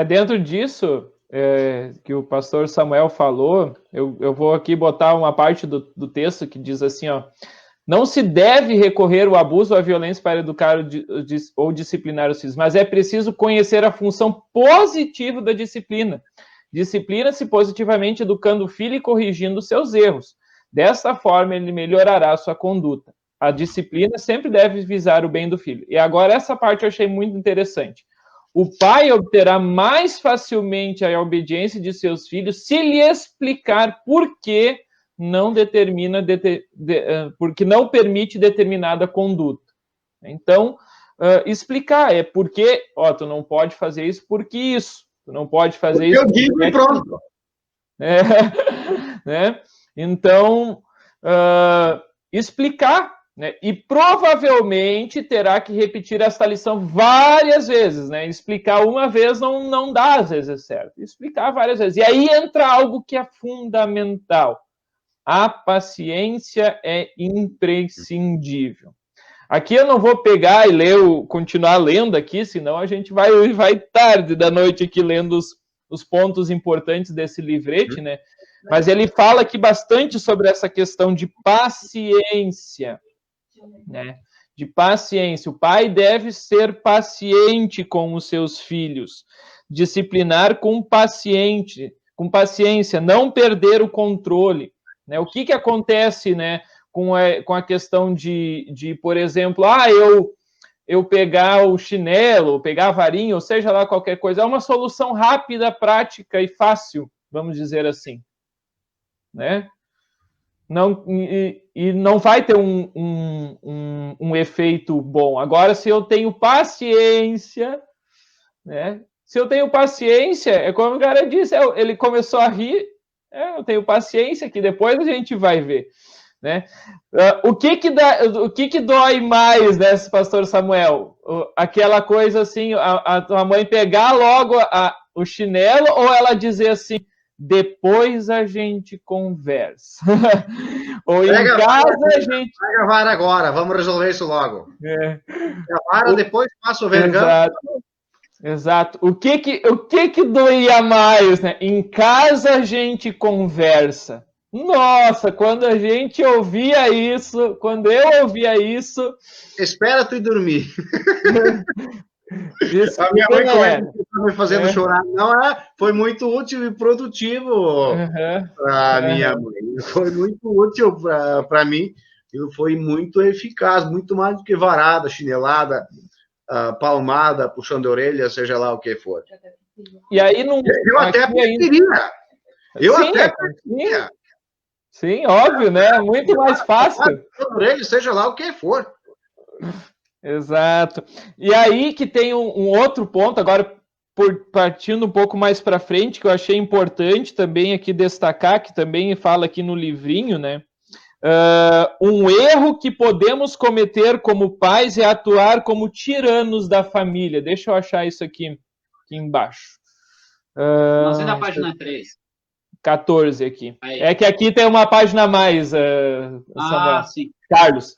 Dentro disso, que o pastor Samuel falou, eu vou aqui botar uma parte do texto que diz assim, ó: não se deve recorrer ao abuso ou à violência para educar ou disciplinar os filhos, mas é preciso conhecer a função positiva da disciplina. Disciplina-se positivamente educando o filho e corrigindo seus erros. Desta forma, ele melhorará a sua conduta. A disciplina sempre deve visar o bem do filho. E agora, essa parte eu achei muito interessante. O pai obterá mais facilmente a obediência de seus filhos se lhe explicar por que porque não permite determinada conduta. Então, explicar porque, tu não pode fazer isso porque isso, tu não pode fazer isso. Eu digo e pronto. Né? Então, explicar, né? E provavelmente terá que repetir esta lição várias vezes, né? Explicar uma vez não dá, às vezes é certo. Explicar várias vezes. E aí entra algo que é fundamental. A paciência é imprescindível. Aqui eu não vou pegar e continuar lendo aqui, senão a gente vai tarde da noite aqui lendo os pontos importantes desse livrete, né? Mas ele fala aqui bastante sobre essa questão de paciência, né? De paciência. O pai deve ser paciente com os seus filhos, disciplinar com paciência, não perder o controle. Né? O que acontece, né, com a questão de, por exemplo, eu pegar o chinelo, pegar a varinha, ou seja lá qualquer coisa, é uma solução rápida, prática e fácil, vamos dizer assim. Né? Não vai ter um efeito bom. Agora, se eu tenho paciência, né, Se eu tenho paciência, é como o cara disse, ele começou a rir, eu tenho paciência, que depois a gente vai ver, né? O que dói mais, né, pastor Samuel? Aquela coisa assim, a tua mãe pegar logo o chinelo, ou ela dizer assim, depois a gente conversa. Ou em casa a gente... Pega a vara agora, vamos resolver isso logo. Pega a vara, depois passa o vergão. Exato. O que doía mais, né? Em casa a gente conversa. Nossa, quando a gente ouvia isso, quando eu ouvia isso... Espera tu ir dormir. Isso, a minha mãe começa me fazendo chorar. Não, foi muito útil e produtivo para minha mãe. Foi muito útil para mim. Foi muito eficaz, muito mais do que varada, chinelada, palmada, puxando a orelha, seja lá o que for. E aí não. Eu até preferia. Preferia. Sim, óbvio, né? Muito mais fácil. Orelha, seja lá o que for. Exato. E aí que tem um outro ponto, agora partindo um pouco mais para frente, que eu achei importante também aqui destacar, que também fala aqui no livrinho, né? Um erro que podemos cometer como pais é atuar como tiranos da família. Deixa eu achar isso aqui embaixo. Nós na página 3. 14 aqui. Aí. É que aqui tem uma página a mais, Samuel. Sim. Carlos.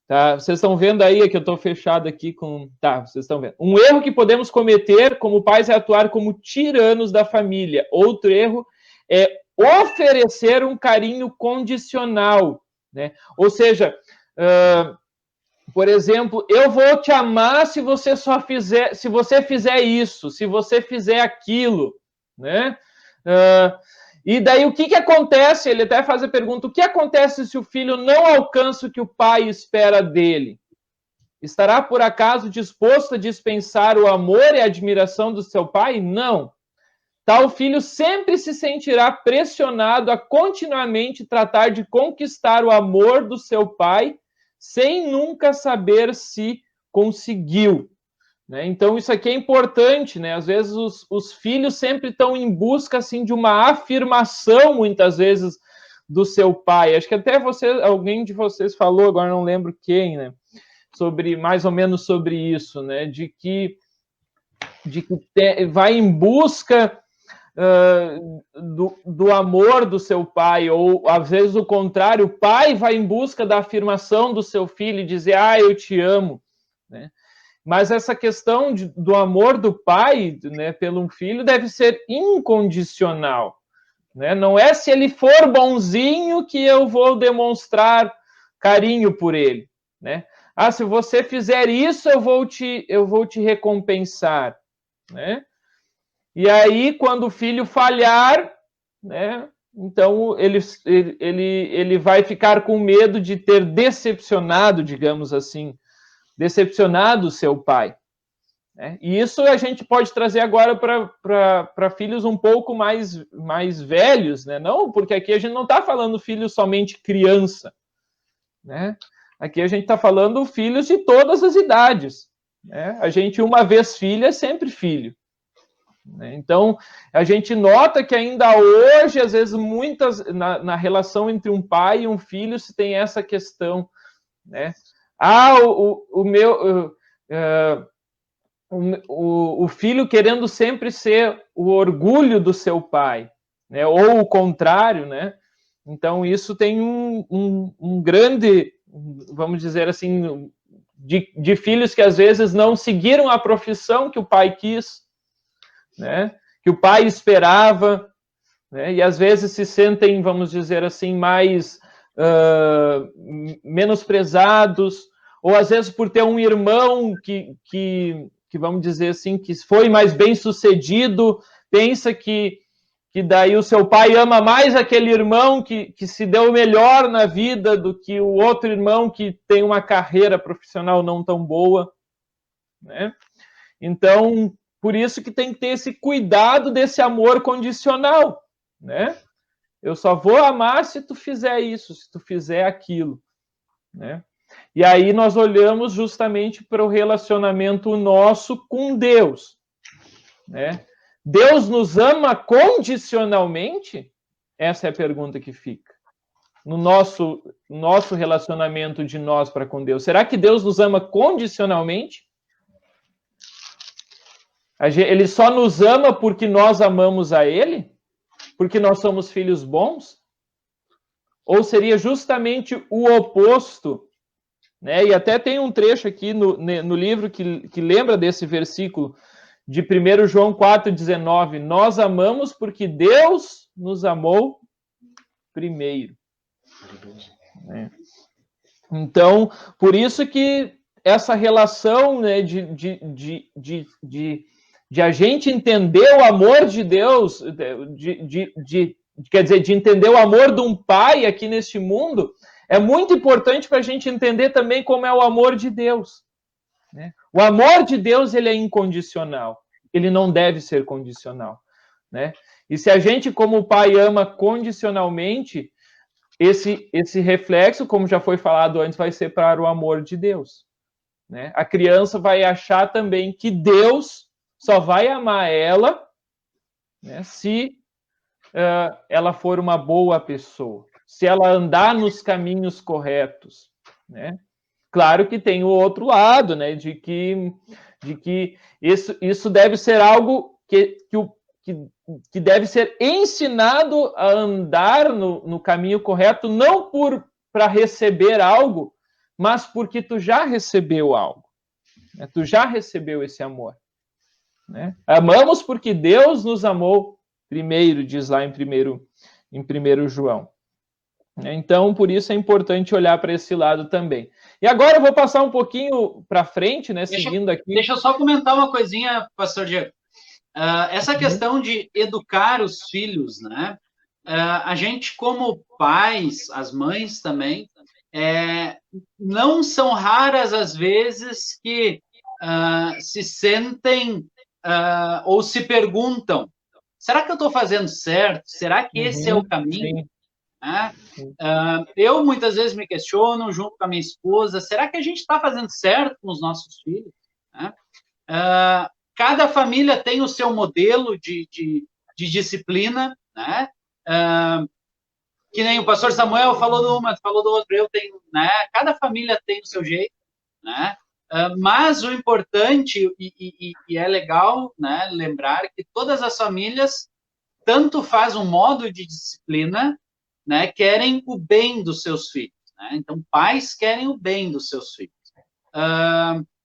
Tá, vocês estão vendo aí que eu estou fechado aqui com... Tá, vocês estão vendo. Um erro que podemos cometer como pais é atuar como tiranos da família. Outro erro é oferecer um carinho condicional, né? Ou seja, por exemplo, eu vou te amar se você fizer isso, se você fizer aquilo, né? E daí o que acontece? Ele até faz a pergunta: o que acontece se o filho não alcança o que o pai espera dele? Estará por acaso disposto a dispensar o amor e a admiração do seu pai? Não. Tal filho sempre se sentirá pressionado a continuamente tratar de conquistar o amor do seu pai, sem nunca saber se conseguiu. Né? Então, isso aqui é importante, né? Às vezes, os filhos sempre estão em busca assim, de uma afirmação, muitas vezes, do seu pai. Acho que até alguém de vocês falou, agora não lembro quem, né? Mais ou menos sobre isso, né? De que vai em busca do amor do seu pai, ou às vezes o contrário, o pai vai em busca da afirmação do seu filho e dizer, eu te amo, né? Mas essa questão do amor do pai, né, pelo filho deve ser incondicional, né? Não é se ele for bonzinho que eu vou demonstrar carinho por ele, né? Se você fizer isso, eu vou te recompensar, né? E aí, quando o filho falhar, né, então ele vai ficar com medo de ter decepcionado, digamos assim, decepcionado o seu pai. Né? E isso a gente pode trazer agora para filhos um pouco mais velhos, né? Não, porque aqui a gente não está falando filho somente criança, né? Aqui a gente está falando filhos de todas as idades. Né? A gente, uma vez filho, é sempre filho. Então, a gente nota que ainda hoje, às vezes, na relação entre um pai e um filho, se tem essa questão, né? O filho querendo sempre ser o orgulho do seu pai, né? Ou o contrário, né? Então, isso tem um grande, vamos dizer assim, de filhos que, às vezes, não seguiram a profissão que o pai quis, né? Que o pai esperava, né? E às vezes se sentem, vamos dizer assim, mais menosprezados, ou às vezes por ter um irmão que vamos dizer assim, que foi mais bem sucedido, pensa que daí o seu pai ama mais aquele irmão que se deu melhor na vida do que o outro irmão que tem uma carreira profissional não tão boa, né? Então, por isso que tem que ter esse cuidado desse amor condicional, né? Eu só vou amar se tu fizer isso, se tu fizer aquilo, né? E aí nós olhamos justamente para o relacionamento nosso com Deus, né? Deus nos ama condicionalmente? Essa é a pergunta que fica. No nosso relacionamento de nós para com Deus. Será que Deus nos ama condicionalmente? Ele só nos ama porque nós amamos a Ele? Porque nós somos filhos bons? Ou seria justamente o oposto? Né? E até tem um trecho aqui no livro que lembra desse versículo de 1 João 4,19. Nós amamos porque Deus nos amou primeiro. Então, por isso que essa relação, né, de a gente entender o amor de Deus, quer dizer, de entender o amor de um pai aqui neste mundo, é muito importante para a gente entender também como é o amor de Deus. Né? O amor de Deus, ele é incondicional. Ele não deve ser condicional. Né? E se a gente, como pai, ama condicionalmente, esse reflexo, como já foi falado antes, vai ser para o amor de Deus. Né? A criança vai achar também que Deus só vai amar ela, né, se ela for uma boa pessoa, se ela andar nos caminhos corretos. Né? Claro que tem o outro lado, né, de que isso deve ser algo que deve ser ensinado a andar no caminho correto, não para receber algo, mas porque tu já recebeu algo. Né? Tu já recebeu esse amor. Né? Amamos porque Deus nos amou primeiro, diz lá em 1 João. Então, por isso é importante olhar para esse lado também. E agora eu vou passar um pouquinho para frente, né, seguindo aqui. Deixa eu só comentar uma coisinha, pastor Diego. Essa questão de educar os filhos, né? A gente, como pais, as mães também, não são raras as vezes que se sentem ou se perguntam: será que eu estou fazendo certo? Será que esse é o caminho? Eu muitas vezes me questiono junto com a minha esposa: será que a gente está fazendo certo com os nossos filhos? Cada família tem o seu modelo de disciplina, né? Que nem o pastor Samuel falou de uma, falou do outro, eu tenho, né? Cada família tem o seu jeito, né? Mas o importante, e é legal, né, lembrar que todas as famílias, tanto faz um modo de disciplina, né, querem o bem dos seus filhos. Né? Então, pais querem o bem dos seus filhos.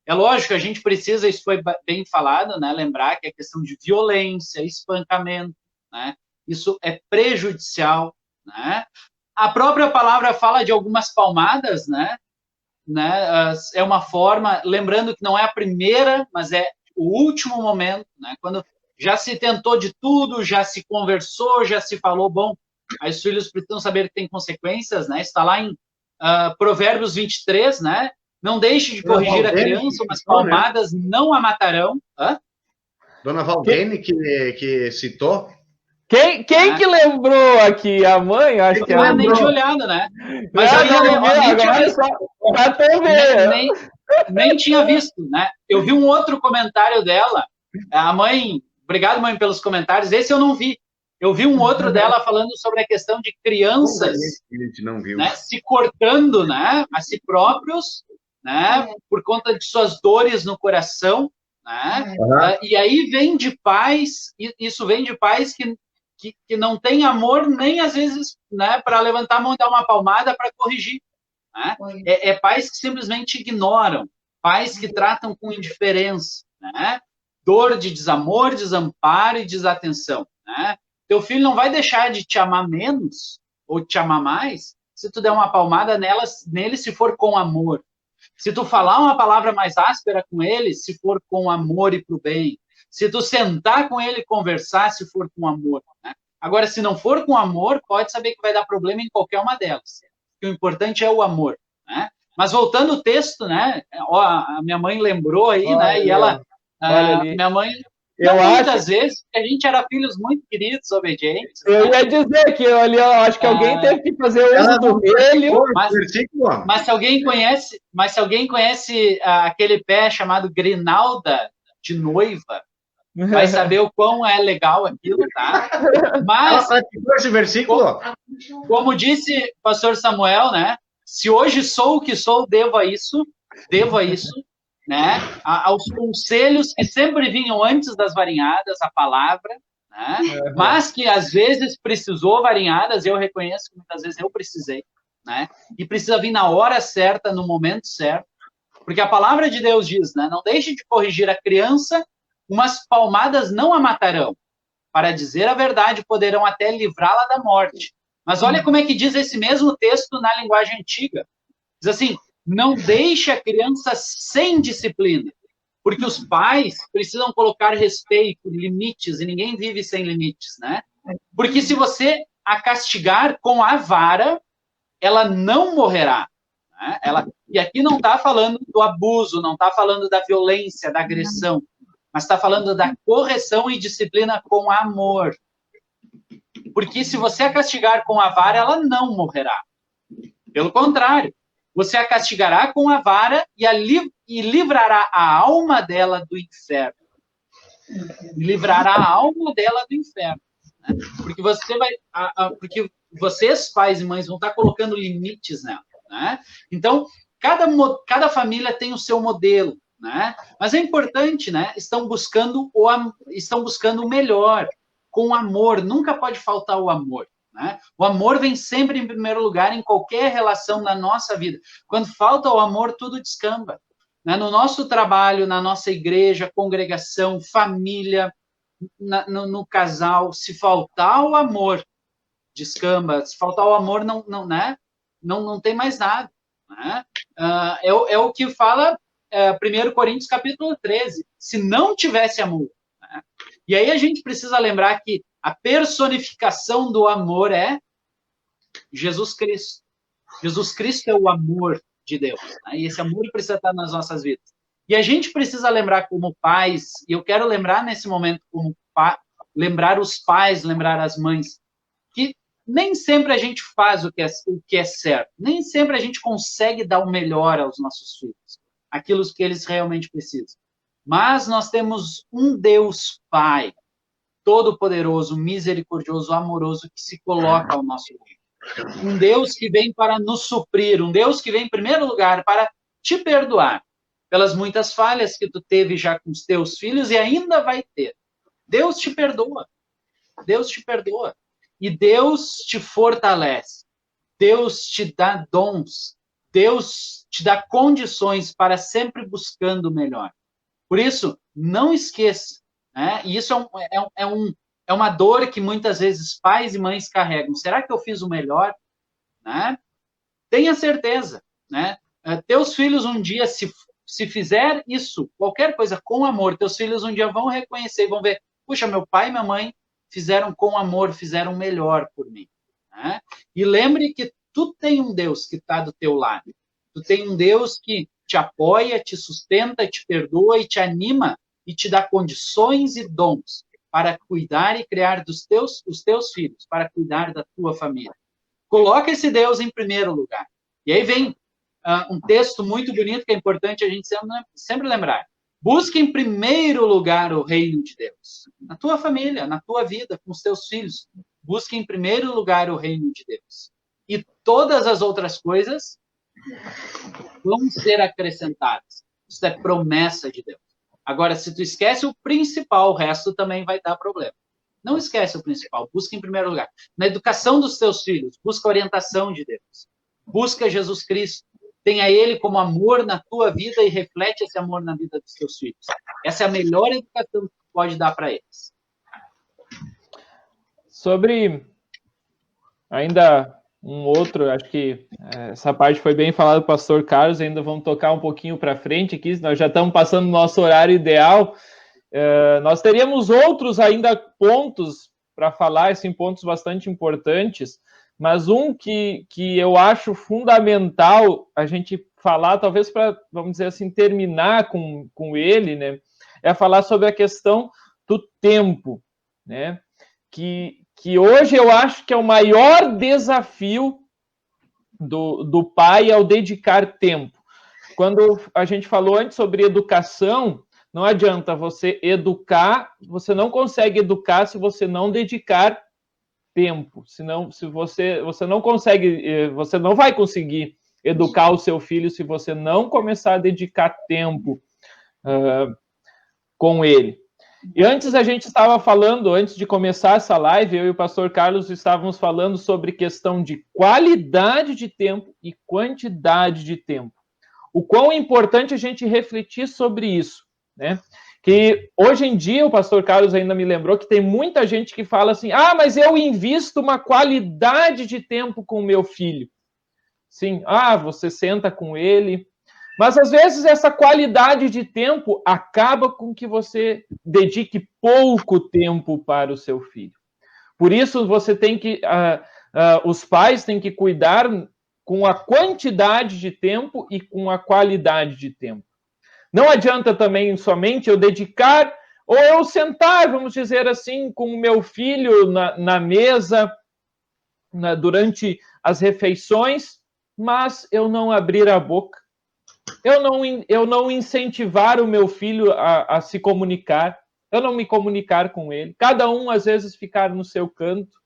É lógico, a gente precisa, isso foi bem falado, né, lembrar que a questão de violência, espancamento, né, isso é prejudicial. Né? A própria palavra fala de algumas palmadas, né? É uma forma, lembrando que não é a primeira, mas é o último momento, né? Quando já se tentou de tudo, já se conversou, já se falou, bom, aí os filhos precisam saber que tem consequências, né? Está lá em Provérbios 23, né? Não deixe de corrigir a criança, mas palmadas não a matarão. Dona Valdene, que citou. Quem que lembrou aqui? A mãe? Acho que eu nem tinha olhado, né? Mas nem tinha visto, né? Eu vi um outro comentário dela. A mãe, obrigado, mãe, pelos comentários. Esse eu não vi. Eu vi um outro dela falando sobre a questão de crianças, né, se cortando, né, a si próprios, né, por conta de suas dores no coração, né? E aí vem de pais, isso vem de pais que não tem amor nem às vezes, né, para levantar a mão e dar uma palmada para corrigir. Né? Pais que simplesmente ignoram, pais que tratam com indiferença, né? Dor de desamor, desamparo e desatenção. Né? Teu filho não vai deixar de te amar menos ou te amar mais se tu der uma palmada nele se for com amor. Se tu falar uma palavra mais áspera com ele, se for com amor e para o bem. Se tu sentar com ele e conversar, se for com amor. Né? Agora, se não for com amor, pode saber que vai dar problema em qualquer uma delas. O importante é o amor. Né? Mas voltando ao texto, né? Ó, a minha mãe lembrou aí, né? E ela, minha mãe, muitas vezes, a gente era filhos muito queridos, obedientes. Eu ia dizer que eu acho que alguém teve que fazer o uso do relho. Mas se alguém conhece aquele pé chamado grinalda de noiva, vai saber o quão é legal aquilo, tá? Mas, esse versículo, como disse o pastor Samuel, né? Se hoje sou o que sou, devo a isso, né? Aos conselhos que sempre vinham antes das varinhadas, a palavra, né? Mas que às vezes precisou varinhadas, eu reconheço que muitas vezes eu precisei, né? E precisa vir na hora certa, no momento certo, porque a palavra de Deus diz, né? Não deixe de corrigir a criança, umas palmadas não a matarão. Para dizer a verdade, poderão até livrá-la da morte. Mas olha como é que diz esse mesmo texto na linguagem antiga. Diz assim, não deixe a criança sem disciplina, porque os pais precisam colocar respeito, limites, e ninguém vive sem limites, né? Porque se você a castigar com a vara, ela não morrerá. Né? E aqui não está falando do abuso, não está falando da violência, da agressão, mas está falando da correção e disciplina com amor. Porque se você a castigar com a vara, ela não morrerá. Pelo contrário, você a castigará com a vara e livrará a alma dela do inferno. Livrará a alma dela do inferno. Né? Porque porque vocês, pais e mães, vão estar colocando limites nela. Né? Então, cada família tem o seu modelo. Né? Mas é importante, né? Estão buscando o melhor, com amor. Nunca pode faltar o amor. Né? O amor vem sempre em primeiro lugar em qualquer relação na nossa vida. Quando falta o amor, tudo descamba. Né? No nosso trabalho, na nossa igreja, congregação, família, no casal, se faltar o amor, descamba. Se faltar o amor, não tem mais nada. Né? É o que fala 1 Coríntios capítulo 13. Se não tivesse amor. Né? E aí a gente precisa lembrar que a personificação do amor é Jesus Cristo. Jesus Cristo é o amor de Deus. Né? E esse amor precisa estar nas nossas vidas. E a gente precisa lembrar como pais, e eu quero lembrar nesse momento como lembrar os pais, lembrar as mães, que nem sempre a gente faz o que é certo. Nem sempre a gente consegue dar o melhor aos nossos filhos. Aquilo que eles realmente precisam. Mas nós temos um Deus Pai, todo-poderoso, misericordioso, amoroso, que se coloca ao nosso lado. Um Deus que vem para nos suprir, um Deus que vem, em primeiro lugar, para te perdoar pelas muitas falhas que tu teve já com os teus filhos e ainda vai ter. Deus te perdoa. Deus te perdoa. E Deus te fortalece. Deus te dá dons. Deus te dá condições para sempre buscando o melhor. Por isso, não esqueça. Né? E isso é uma dor que muitas vezes pais e mães carregam. Será que eu fiz o melhor? Né? Tenha certeza. Né? Teus filhos um dia, se fizer isso, qualquer coisa com amor, teus filhos um dia vão reconhecer e vão ver, puxa, meu pai e minha mãe fizeram com amor, fizeram melhor por mim. Né? E lembre que tu tem um Deus que está do teu lado. Tu tem um Deus que te apoia, te sustenta, te perdoa e te anima e te dá condições e dons para cuidar e criar os teus filhos, para cuidar da tua família. Coloca esse Deus em primeiro lugar. E aí vem um texto muito bonito que é importante a gente sempre lembrar. Busque em primeiro lugar o reino de Deus. Na tua família, na tua vida, com os teus filhos. Busque em primeiro lugar o reino de Deus. E todas as outras coisas vão ser acrescentadas. Isso é promessa de Deus. Agora, se tu esquece o principal, o resto também vai dar problema. Não esquece o principal. Busca em primeiro lugar. Na educação dos teus filhos, busca a orientação de Deus. Busca Jesus Cristo. Tenha Ele como amor na tua vida e reflete esse amor na vida dos teus filhos. Essa é a melhor educação que tu pode dar para eles. Sobre ainda um outro, acho que essa parte foi bem falada do pastor Carlos, ainda vamos tocar um pouquinho para frente aqui, nós já estamos passando o nosso horário ideal. Nós teríamos outros ainda pontos para falar, assim, pontos bastante importantes, mas um que eu acho fundamental a gente falar, talvez para, vamos dizer assim, terminar com ele, né, é falar sobre a questão do tempo, né, que hoje eu acho que é o maior desafio do pai ao dedicar tempo. Quando a gente falou antes sobre educação, Não adianta você educar, você não consegue educar se você não dedicar tempo. Senão, se você não consegue, você não vai conseguir educar o seu filho se você não começar a dedicar tempo com ele. E antes a gente estava falando, antes de começar essa live, eu e o pastor Carlos estávamos falando sobre questão de qualidade de tempo e quantidade de tempo. O quão importante a gente refletir sobre isso, né? Que hoje em dia, o pastor Carlos ainda me lembrou que tem muita gente que fala assim, mas eu invisto uma qualidade de tempo com o meu filho. Sim, você senta com ele, mas às vezes essa qualidade de tempo acaba com que você dedique pouco tempo para o seu filho. Por isso você tem que, os pais têm que cuidar com a quantidade de tempo e com a qualidade de tempo. Não adianta também somente eu dedicar, ou eu sentar, vamos dizer assim, com o meu filho na mesa, durante as refeições, mas eu não abrir a boca. Eu não incentivar o meu filho a se comunicar, eu não me comunicar com ele. Cada um, às vezes, ficar no seu canto.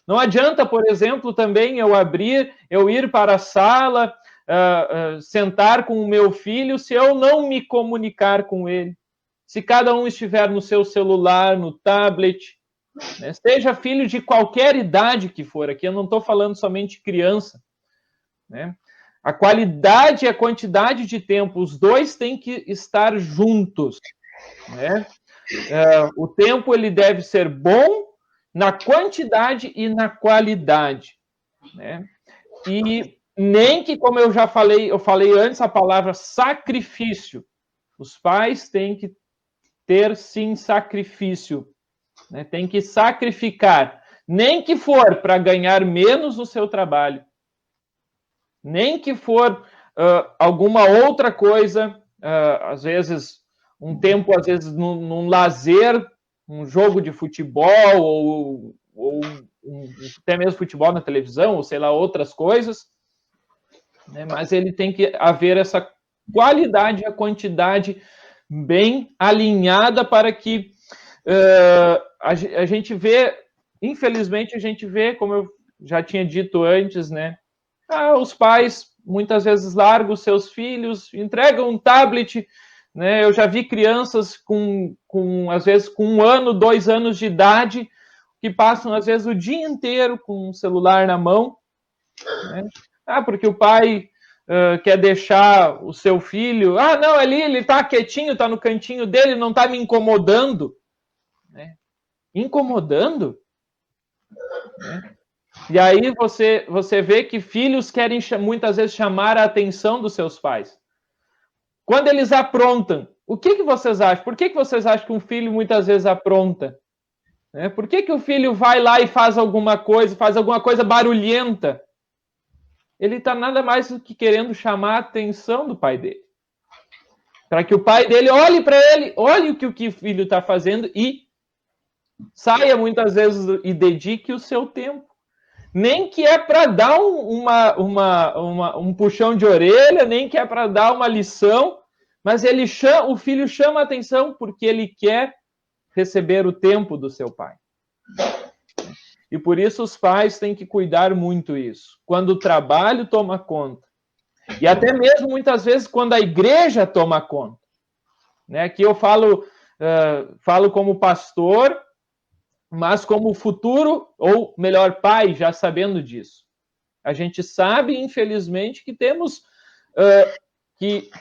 Não adianta, por exemplo, também eu ir para a sala, sentar com o meu filho, se eu não me comunicar com ele. Se cada um estiver no seu celular, no tablet, né? Seja filho de qualquer idade que for, aqui eu não estou falando somente criança, né? A qualidade e a quantidade de tempo, os dois têm que estar juntos, né? O tempo ele deve ser bom na quantidade e na qualidade, né? E nem que, como eu falei antes a palavra sacrifício. Os pais têm que ter, sim, sacrifício, né? Tem que sacrificar, nem que for para ganhar menos no seu trabalho, nem que for alguma outra coisa, às vezes, um tempo, às vezes, num lazer, um jogo de futebol, ou até mesmo futebol na televisão, ou sei lá, outras coisas, né? Mas ele tem que haver essa qualidade e a quantidade bem alinhada para que a gente vê, infelizmente, a gente vê, como eu já tinha dito antes, né? Os pais muitas vezes largam os seus filhos, entregam um tablet, né? Eu já vi crianças às vezes com 1 ano, 2 anos de idade, que passam às vezes o dia inteiro com um celular na mão, né? Porque o pai quer deixar o seu filho, não, ali ele está quietinho, está no cantinho dele, não está me incomodando, né? Incomodando? Né? E aí você vê que filhos querem muitas vezes chamar a atenção dos seus pais. Quando eles aprontam, o que vocês acham? Por que vocês acham que um filho muitas vezes apronta? Por que o filho vai lá e faz alguma coisa barulhenta? Ele está nada mais do que querendo chamar a atenção do pai dele. Para que o pai dele olhe para ele, olhe o que o filho está fazendo e saia muitas vezes e dedique o seu tempo. Nem que é para dar um puxão de orelha, nem que é para dar uma lição, mas o filho chama a atenção porque ele quer receber o tempo do seu pai. E por isso os pais têm que cuidar muito isso. Quando o trabalho toma conta, e até mesmo muitas vezes quando a igreja toma conta, né? Aqui eu falo como pastor, mas como futuro, ou melhor, pai, já sabendo disso. A gente sabe, infelizmente, que temos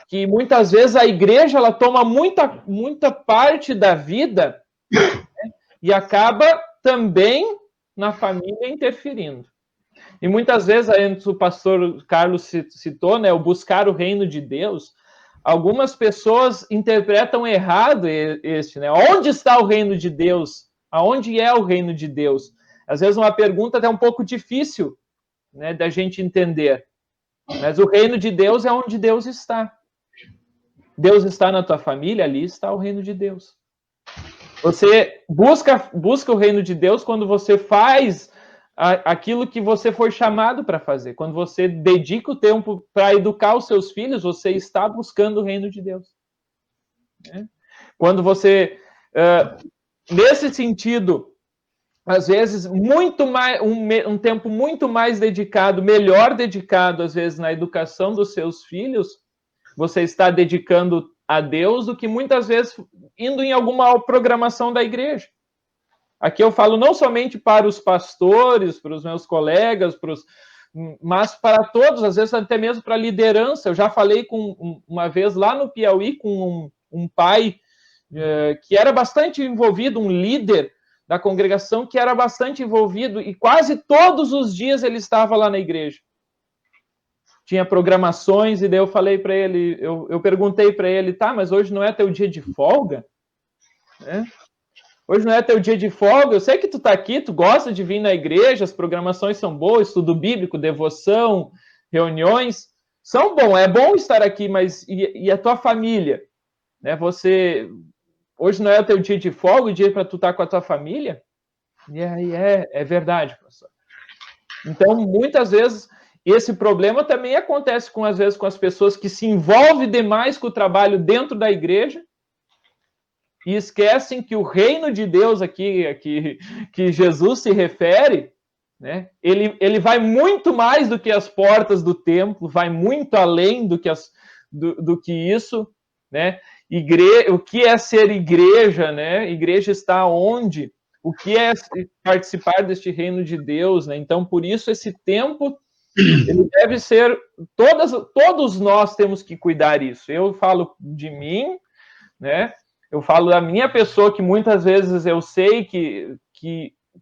que muitas vezes a igreja ela toma muita parte da vida, né? E acaba também na família interferindo. E muitas vezes, antes o pastor Carlos citou, né, o buscar o reino de Deus, algumas pessoas interpretam errado né? Onde está o reino de Deus? Aonde é o reino de Deus? Às vezes uma pergunta até um pouco difícil, né, da gente entender. Mas o reino de Deus é onde Deus está. Deus está na tua família, ali está o reino de Deus. Você busca o reino de Deus quando você faz aquilo que você foi chamado para fazer. Quando você dedica o tempo para educar os seus filhos, você está buscando o reino de Deus. né? Quando você, nesse sentido, às vezes, muito mais, um tempo muito mais dedicado, melhor dedicado, às vezes, na educação dos seus filhos, você está dedicando a Deus do que muitas vezes indo em alguma programação da igreja. Aqui eu falo não somente para os pastores, para os meus colegas, mas para todos, às vezes até mesmo para a liderança. Eu já falei uma vez lá no Piauí com um pai que era bastante envolvido, um líder da congregação que era bastante envolvido, e quase todos os dias ele estava lá na igreja. Tinha programações, e daí eu falei para ele, eu perguntei para ele, tá, mas hoje não é teu dia de folga? Né? Hoje não é teu dia de folga, eu sei que tu tá aqui, tu gosta de vir na igreja, as programações são boas, estudo bíblico, devoção, reuniões, são bom, é bom estar aqui, mas e a tua família? Né? Hoje não é o teu dia de folga, o dia para tu estar com a tua família? E aí é verdade, professor. Então, muitas vezes, esse problema também acontece, às vezes, com as pessoas que se envolvem demais com o trabalho dentro da igreja e esquecem que o reino de Deus aqui que Jesus se refere, né, ele vai muito mais do que as portas do templo, vai muito além do que isso, né? O que é ser igreja, né? Igreja está onde? O que é participar deste reino de Deus, né? Então, por isso, esse tempo, ele deve ser... Todos nós temos que cuidar disso. Eu falo de mim, né? Eu falo da minha pessoa, que muitas vezes eu sei que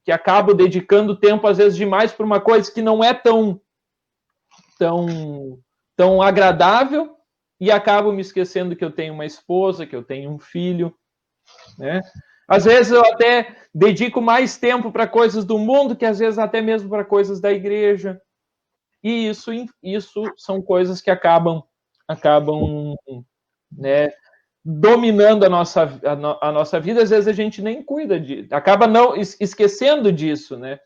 acabo dedicando tempo, às vezes, demais para uma coisa que não é tão agradável, e acabo me esquecendo que eu tenho uma esposa, que eu tenho um filho, né? Às vezes eu até dedico mais tempo para coisas do mundo que às vezes até mesmo para coisas da igreja. E isso são coisas que acabam né, dominando a nossa vida. Às vezes a gente nem cuida acaba não esquecendo disso, né?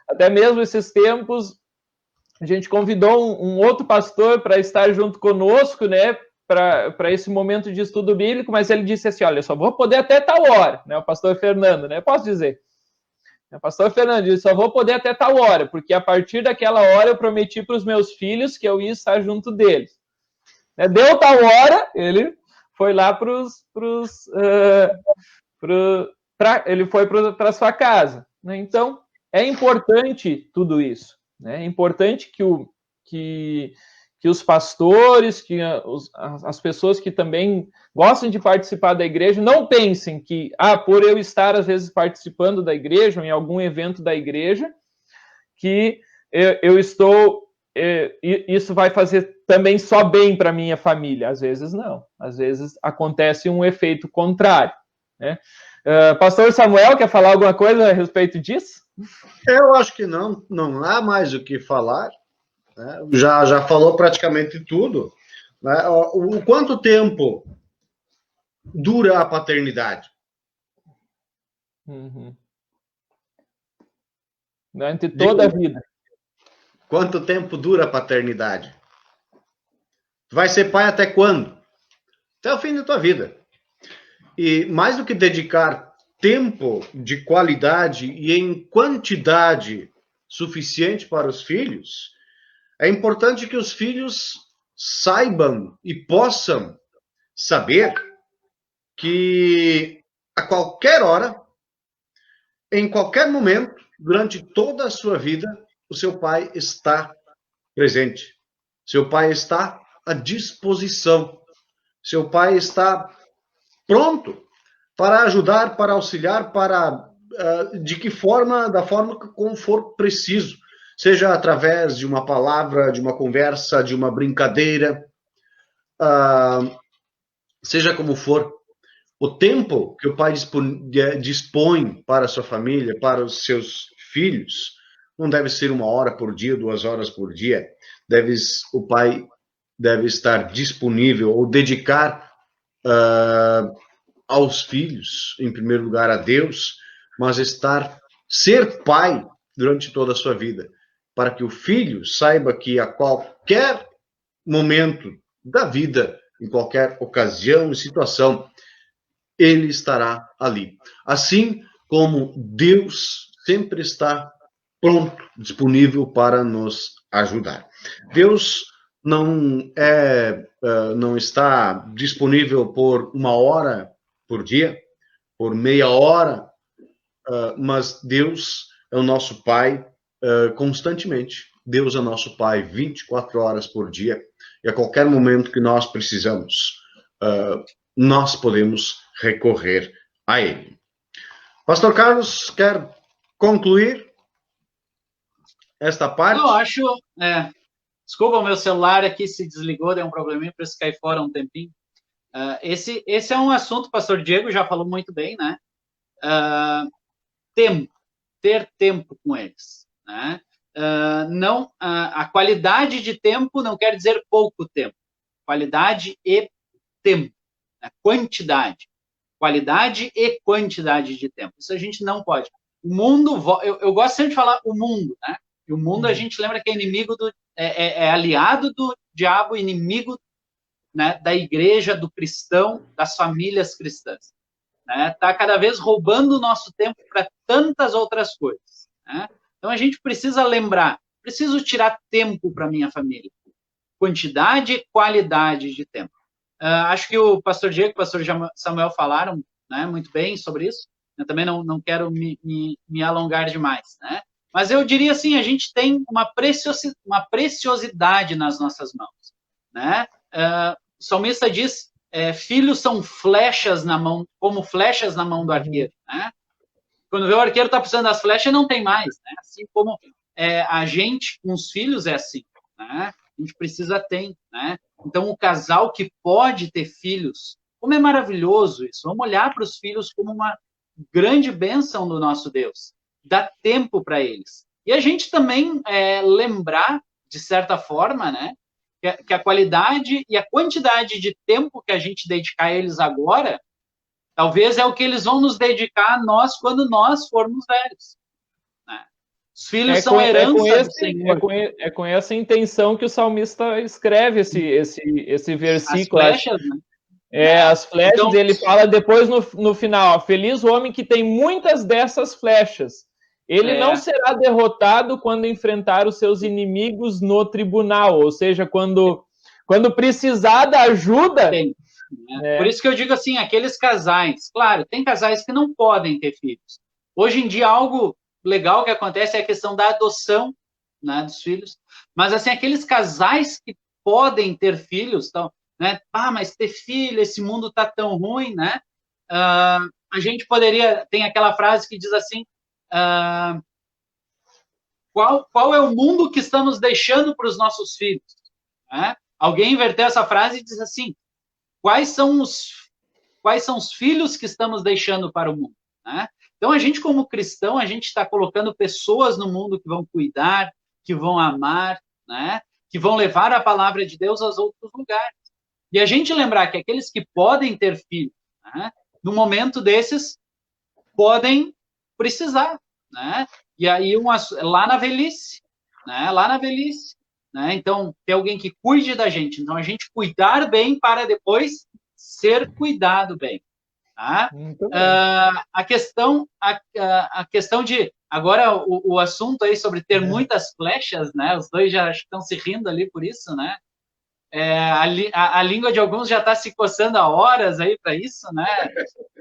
Até mesmo esses tempos a gente convidou um outro pastor para estar junto conosco, né, para esse momento de estudo bíblico, mas ele disse assim, olha, eu só vou poder até tal hora, né, o pastor Fernando, né, posso dizer. O pastor Fernando disse, só vou poder até tal hora, porque a partir daquela hora eu prometi para os meus filhos que eu ia estar junto deles. Deu tal hora, ele foi lá ele foi para sua casa, né? Então, é importante tudo isso. É importante que os pastores, que as pessoas que também gostam de participar da igreja, não pensem que, por eu estar, às vezes, participando da igreja, ou em algum evento da igreja, que eu estou... isso vai fazer também só bem para a minha família. Às vezes, não. Às vezes, acontece um efeito contrário, né? Pastor Samuel, quer falar alguma coisa a respeito disso? Eu acho que não há mais o que falar, né? Já falou praticamente tudo, né? O quanto tempo dura a paternidade? Durante toda a vida. Quanto tempo dura a paternidade? Tu vai ser pai até quando? Até o fim da tua vida. E mais do que dedicar tempo de qualidade e em quantidade suficiente para os filhos, é importante que os filhos saibam e possam saber que a qualquer hora, em qualquer momento, durante toda a sua vida, o seu pai está presente. Seu pai está à disposição. Seu pai está pronto para ajudar, para auxiliar, de que forma, da forma como for preciso, seja através de uma palavra, de uma conversa, de uma brincadeira, seja como for. O tempo que o pai dispõe para a sua família, para os seus filhos, não deve ser 1 hora por dia, 2 horas por dia. O pai deve estar disponível ou dedicar aos filhos, em primeiro lugar a Deus, mas ser pai durante toda a sua vida, para que o filho saiba que a qualquer momento da vida em qualquer ocasião e situação, Ele estará ali. Assim como Deus sempre está pronto, disponível para nos ajudar. Deus não está disponível por 1 hora por dia, por meia hora, mas Deus é o nosso Pai constantemente. Deus é nosso Pai 24 horas por dia, e a qualquer momento que nós precisamos, nós podemos recorrer a Ele. Pastor Carlos, quer concluir esta parte? Eu acho... Desculpa, o meu celular aqui se desligou, deu um probleminha, para isso cair fora um tempinho. Esse é um assunto, o pastor Diego já falou muito bem, né? Ter tempo com eles, né? A qualidade de tempo não quer dizer pouco tempo. Qualidade e tempo. Né? Qualidade e quantidade de tempo. Isso a gente não pode. O mundo, eu gosto sempre de falar o mundo, né? E o mundo a gente lembra que é inimigo é aliado do diabo, inimigo, né, da igreja, do cristão, das famílias cristãs. Está cada vez roubando o nosso tempo para tantas outras coisas. Né? Então, a gente precisa lembrar, preciso tirar tempo para minha família. Quantidade e qualidade de tempo. Acho que o pastor Diego e o pastor Samuel falaram, né, muito bem sobre isso. Eu também não quero me alongar demais. Né? Mas eu diria assim, a gente tem uma preciosidade nas nossas mãos. Né? O salmista diz... filhos são flechas na mão, como flechas na mão do arqueiro, né? Quando vê o arqueiro está precisando das flechas, não tem mais, né? Assim como a gente com os filhos é assim, né? A gente precisa ter, né? Então, o casal que pode ter filhos, como é maravilhoso isso. Vamos olhar para os filhos como uma grande bênção do nosso Deus. Dá tempo para eles. E a gente também lembrar, de certa forma, né? Que a qualidade e a quantidade de tempo que a gente dedicar a eles agora, talvez é o que eles vão nos dedicar a nós quando nós formos velhos. Né? Os filhos são herança do Senhor. É com essa intenção que o salmista escreve esse versículo. As flechas, né? As flechas, então, ele fala depois no final, feliz o homem que tem muitas dessas flechas. Ele não será derrotado quando enfrentar os seus inimigos no tribunal, ou seja, quando precisar da ajuda... Por isso que eu digo assim, aqueles casais, claro, tem casais que não podem ter filhos. Hoje em dia, algo legal que acontece é a questão da adoção, né, dos filhos, mas assim, aqueles casais que podem ter filhos, então, né, mas ter filho, esse mundo tá tão ruim, né? A gente poderia, tem aquela frase que diz assim, qual é o mundo que estamos deixando para os nossos filhos? Né? Alguém inverteu essa frase e diz assim, quais são os filhos que estamos deixando para o mundo? Né? Então, a gente como cristão, a gente está colocando pessoas no mundo que vão cuidar, que vão amar, né? Que vão levar a palavra de Deus aos outros lugares. E a gente lembrar que aqueles que podem ter filhos, né? No momento desses, podem precisar, né? E aí, lá na velhice, né? Lá na velhice, né? Então, ter alguém que cuide da gente. Então, a gente cuidar bem para depois ser cuidado bem. Tá? A questão de... Agora, o assunto aí sobre ter muitas flechas, né? Os dois já estão se rindo ali por isso, né? A língua de alguns já está se coçando há horas aí para isso, né?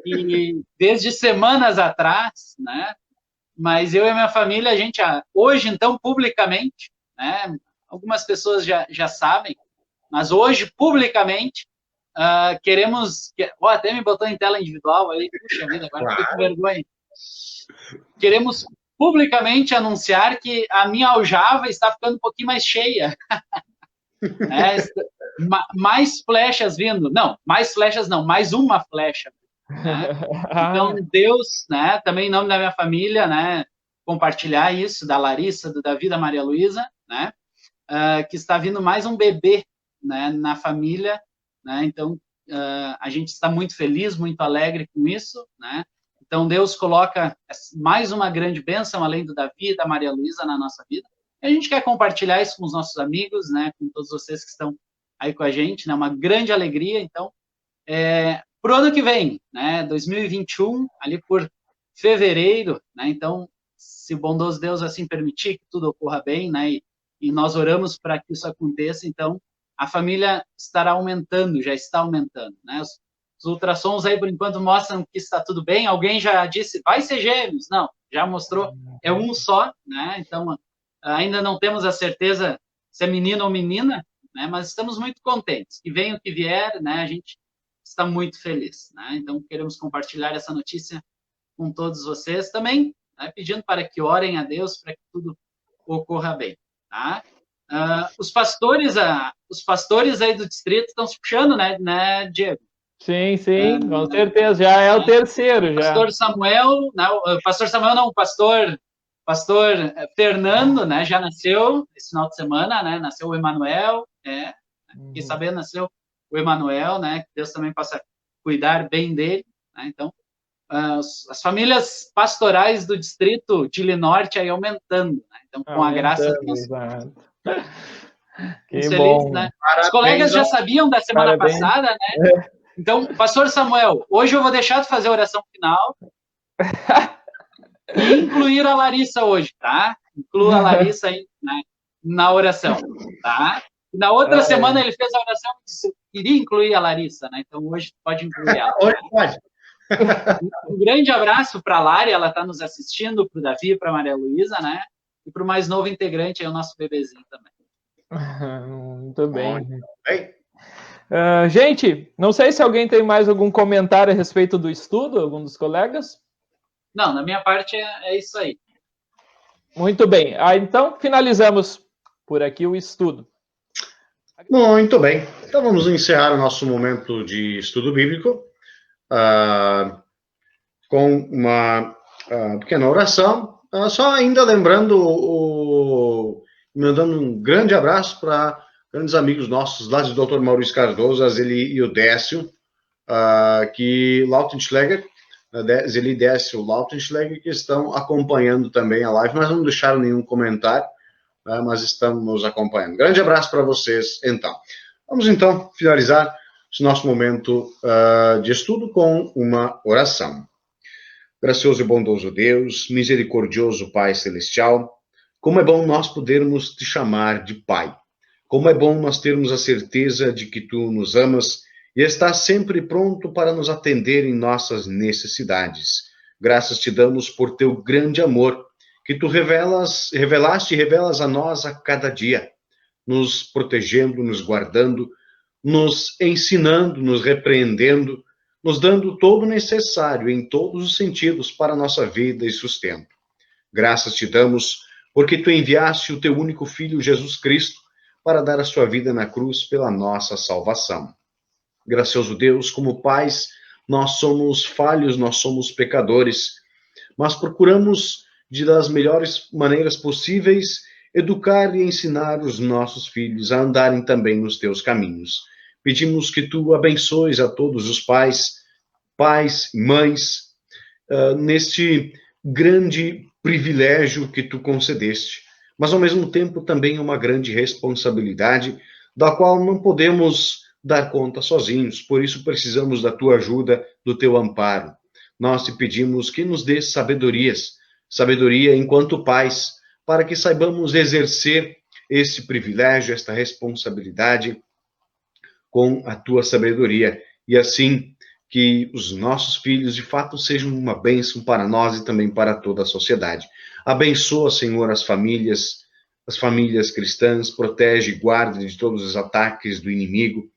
E desde semanas atrás, né? Mas eu e a minha família, a gente, hoje, então, publicamente, né? Algumas pessoas já sabem, mas hoje, publicamente, queremos... até me botou em tela individual aí, puxa vida, agora fiquei com vergonha. Queremos publicamente anunciar que a minha aljava está ficando um pouquinho mais cheia. Mais flechas vindo. Não, mais flechas não, mais uma flecha. Né? Então, Deus, né, também em nome da minha família, né, compartilhar isso, da Larissa, do Davi, da Maria Luísa, né, que está vindo mais um bebê, né, na família, né, então a gente está muito feliz, muito alegre com isso, né, então Deus coloca mais uma grande bênção, além do Davi e da Maria Luísa na nossa vida, e a gente quer compartilhar isso com os nossos amigos, né, com todos vocês que estão aí com a gente, né? Uma grande alegria. Então, para o ano que vem, né? 2021, ali por fevereiro, né? Então, se o bondoso Deus assim permitir que tudo ocorra bem, né? E nós oramos para que isso aconteça, então a família estará aumentando, já está aumentando, né? Os ultrassons aí, por enquanto, mostram que está tudo bem. Alguém já disse, vai ser gêmeos? Não, já mostrou, é um só, né? Então, ainda não temos a certeza se é menino ou menina, né? Mas estamos muito contentes. Que venha o que vier, né? A gente está muito feliz, né? Então, queremos compartilhar essa notícia com todos vocês também, né? Pedindo para que orem a Deus para que tudo ocorra bem, tá? Os pastores aí do distrito estão se puxando, né, Diego? Sim, com certeza, já é o terceiro. Pastor Samuel, não, pastor Samuel não, pastor Fernando, né, já nasceu esse final de semana, né, nasceu o Emanuel, fiquei sabendo, nasceu o Emanuel, né, que Deus também possa cuidar bem dele, né, então, as famílias pastorais do distrito de Linorte aí aumentando, né, então, com a graça de Deus. Que bom. Né? Os colegas já sabiam da semana passada, né? Então, pastor Samuel, hoje eu vou deixar de fazer a oração final e incluir a Larissa hoje, tá? Inclua a Larissa aí na oração, tá? E na outra semana ele fez a oração e disse que iria incluir a Larissa, né? Então hoje pode incluir ela. Hoje pode. Um grande abraço para a Lari, ela está nos assistindo, para o Davi, para a Maria Luísa, né? E para o mais novo integrante, aí, o nosso bebezinho também. Muito bem. Gente, não sei se alguém tem mais algum comentário a respeito do estudo, algum dos colegas? Não, na minha parte é isso aí. Muito bem. Então, finalizamos por aqui o estudo. Muito bem. Então, vamos encerrar o nosso momento de estudo bíblico com uma pequena oração. Só ainda lembrando, mandando um grande abraço para grandes amigos nossos lá do Dr. Maurício Cardoso, a Zeli e o Décio, que Lautenschläger, Zeli e Décio Lautenschläger, que estão acompanhando também a live, mas não deixaram nenhum comentário, mas estão nos acompanhando. Grande abraço para vocês, então. Vamos, então, finalizar esse nosso momento de estudo com uma oração. Gracioso e bondoso Deus, misericordioso Pai Celestial, como é bom nós podermos te chamar de Pai. Como é bom nós termos a certeza de que Tu nos amas e estás sempre pronto para nos atender em nossas necessidades. Graças te damos por Teu grande amor, que Tu revelaste e revelas a nós a cada dia, nos protegendo, nos guardando, nos ensinando, nos repreendendo, nos dando todo o necessário em todos os sentidos para a nossa vida e sustento. Graças te damos porque Tu enviaste o Teu único Filho, Jesus Cristo, para dar a sua vida na cruz pela nossa salvação. Gracioso Deus, como pais, nós somos falhos, nós somos pecadores, mas procuramos, das melhores maneiras possíveis, educar e ensinar os nossos filhos a andarem também nos Teus caminhos. Pedimos que Tu abençoes a todos os pais e mães, neste grande privilégio que Tu concedeste, mas ao mesmo tempo também uma grande responsabilidade, da qual não podemos dar conta sozinhos, por isso precisamos da Tua ajuda, do Teu amparo. Nós te pedimos que nos dê sabedoria enquanto pais, para que saibamos exercer esse privilégio, esta responsabilidade com a Tua sabedoria, e assim que os nossos filhos de fato sejam uma bênção para nós e também para toda a sociedade. Abençoa, Senhor, as famílias cristãs, protege e guarda de todos os ataques do inimigo,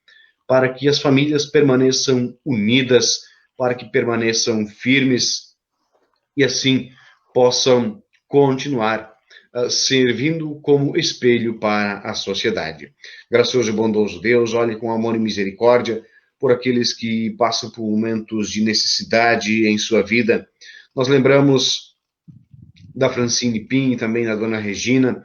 para que as famílias permaneçam unidas, para que permaneçam firmes e assim possam continuar servindo como espelho para a sociedade. Gracioso e bondoso Deus, olhe com amor e misericórdia por aqueles que passam por momentos de necessidade em sua vida. Nós lembramos da Francine Pim e também da Dona Regina,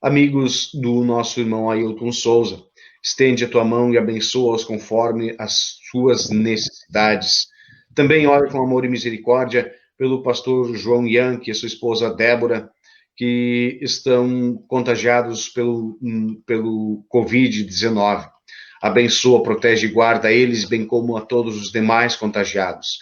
amigos do nosso irmão Ailton Souza. Estende a Tua mão e abençoa-os conforme as suas necessidades. Também olhe com amor e misericórdia pelo pastor João Yankee e a sua esposa Débora, que estão contagiados pelo Covid-19. Abençoa, protege e guarda eles, bem como a todos os demais contagiados.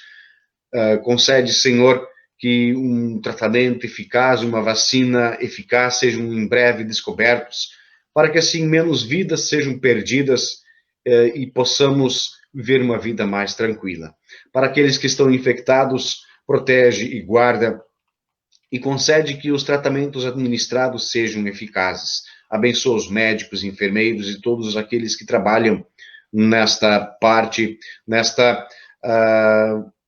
Concede, Senhor, que um tratamento eficaz, uma vacina eficaz sejam em breve descobertos, para que assim menos vidas sejam perdidas e possamos viver uma vida mais tranquila. Para aqueles que estão infectados, protege e guarda, e concede que os tratamentos administrados sejam eficazes. Abençoa os médicos, enfermeiros e todos aqueles que trabalham nesta parte,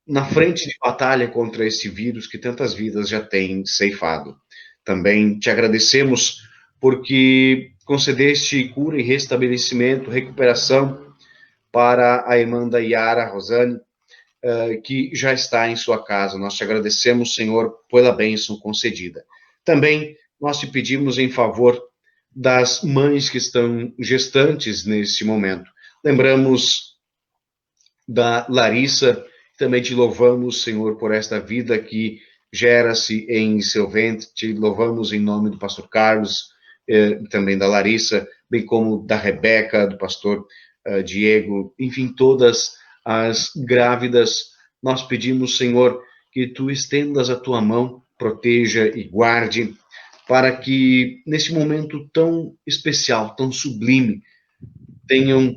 na frente de batalha contra esse vírus que tantas vidas já tem ceifado. Também te agradecemos porque concedeste cura e restabelecimento, recuperação para a irmã da Yara Rosane, que já está em sua casa. Nós te agradecemos, Senhor, pela bênção concedida. Também nós te pedimos em favor das mães que estão gestantes neste momento. Lembramos da Larissa, também te louvamos, Senhor, por esta vida que gera-se em seu ventre. Te louvamos em nome do pastor Carlos, também da Larissa, bem como da Rebeca, do pastor Diego, enfim, todas as grávidas. Nós pedimos, Senhor, que tu estendas a tua mão, proteja e guarde, para que neste momento tão especial, tão sublime, tenham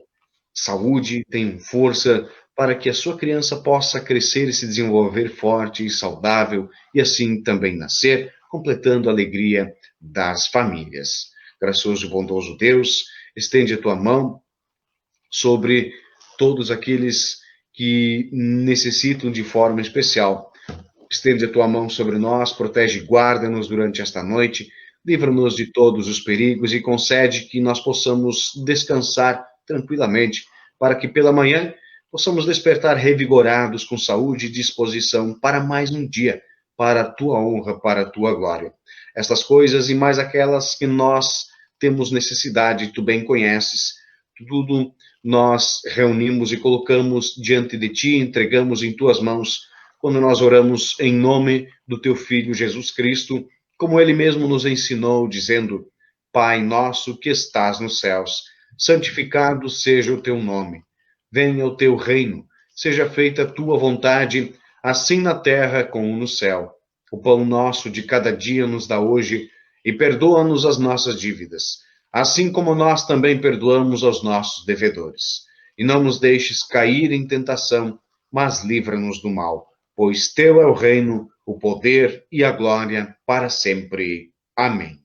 saúde, tenham força, para que a sua criança possa crescer e se desenvolver forte e saudável, e assim também nascer, completando a alegria das famílias. Gracioso e bondoso Deus, estende a tua mão sobre todos aqueles que necessitam de forma especial. Estende a tua mão sobre nós, protege e guarda-nos durante esta noite, livra-nos de todos os perigos e concede que nós possamos descansar tranquilamente, para que pela manhã possamos despertar revigorados, com saúde e disposição para mais um dia, para a tua honra, para a tua glória. Estas coisas e mais aquelas que nós temos necessidade, tu bem conheces, tudo nós reunimos e colocamos diante de ti, entregamos em tuas mãos, quando nós oramos em nome do teu Filho Jesus Cristo, como ele mesmo nos ensinou, dizendo: Pai nosso que estás nos céus, santificado seja o teu nome. Venha o teu reino, seja feita a tua vontade, assim na terra como no céu. O pão nosso de cada dia nos dá hoje, e perdoa-nos as nossas dívidas, assim como nós também perdoamos aos nossos devedores. E não nos deixes cair em tentação, mas livra-nos do mal, pois teu é o reino, o poder e a glória para sempre. Amém.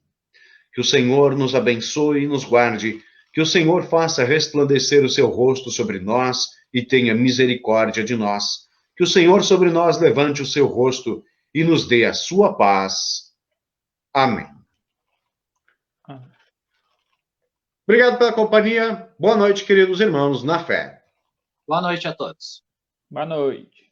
Que o Senhor nos abençoe e nos guarde, que o Senhor faça resplandecer o seu rosto sobre nós e tenha misericórdia de nós. Que o Senhor sobre nós levante o seu rosto e nos dê a sua paz. Amém. Obrigado pela companhia. Boa noite, queridos irmãos, na fé. Boa noite a todos. Boa noite.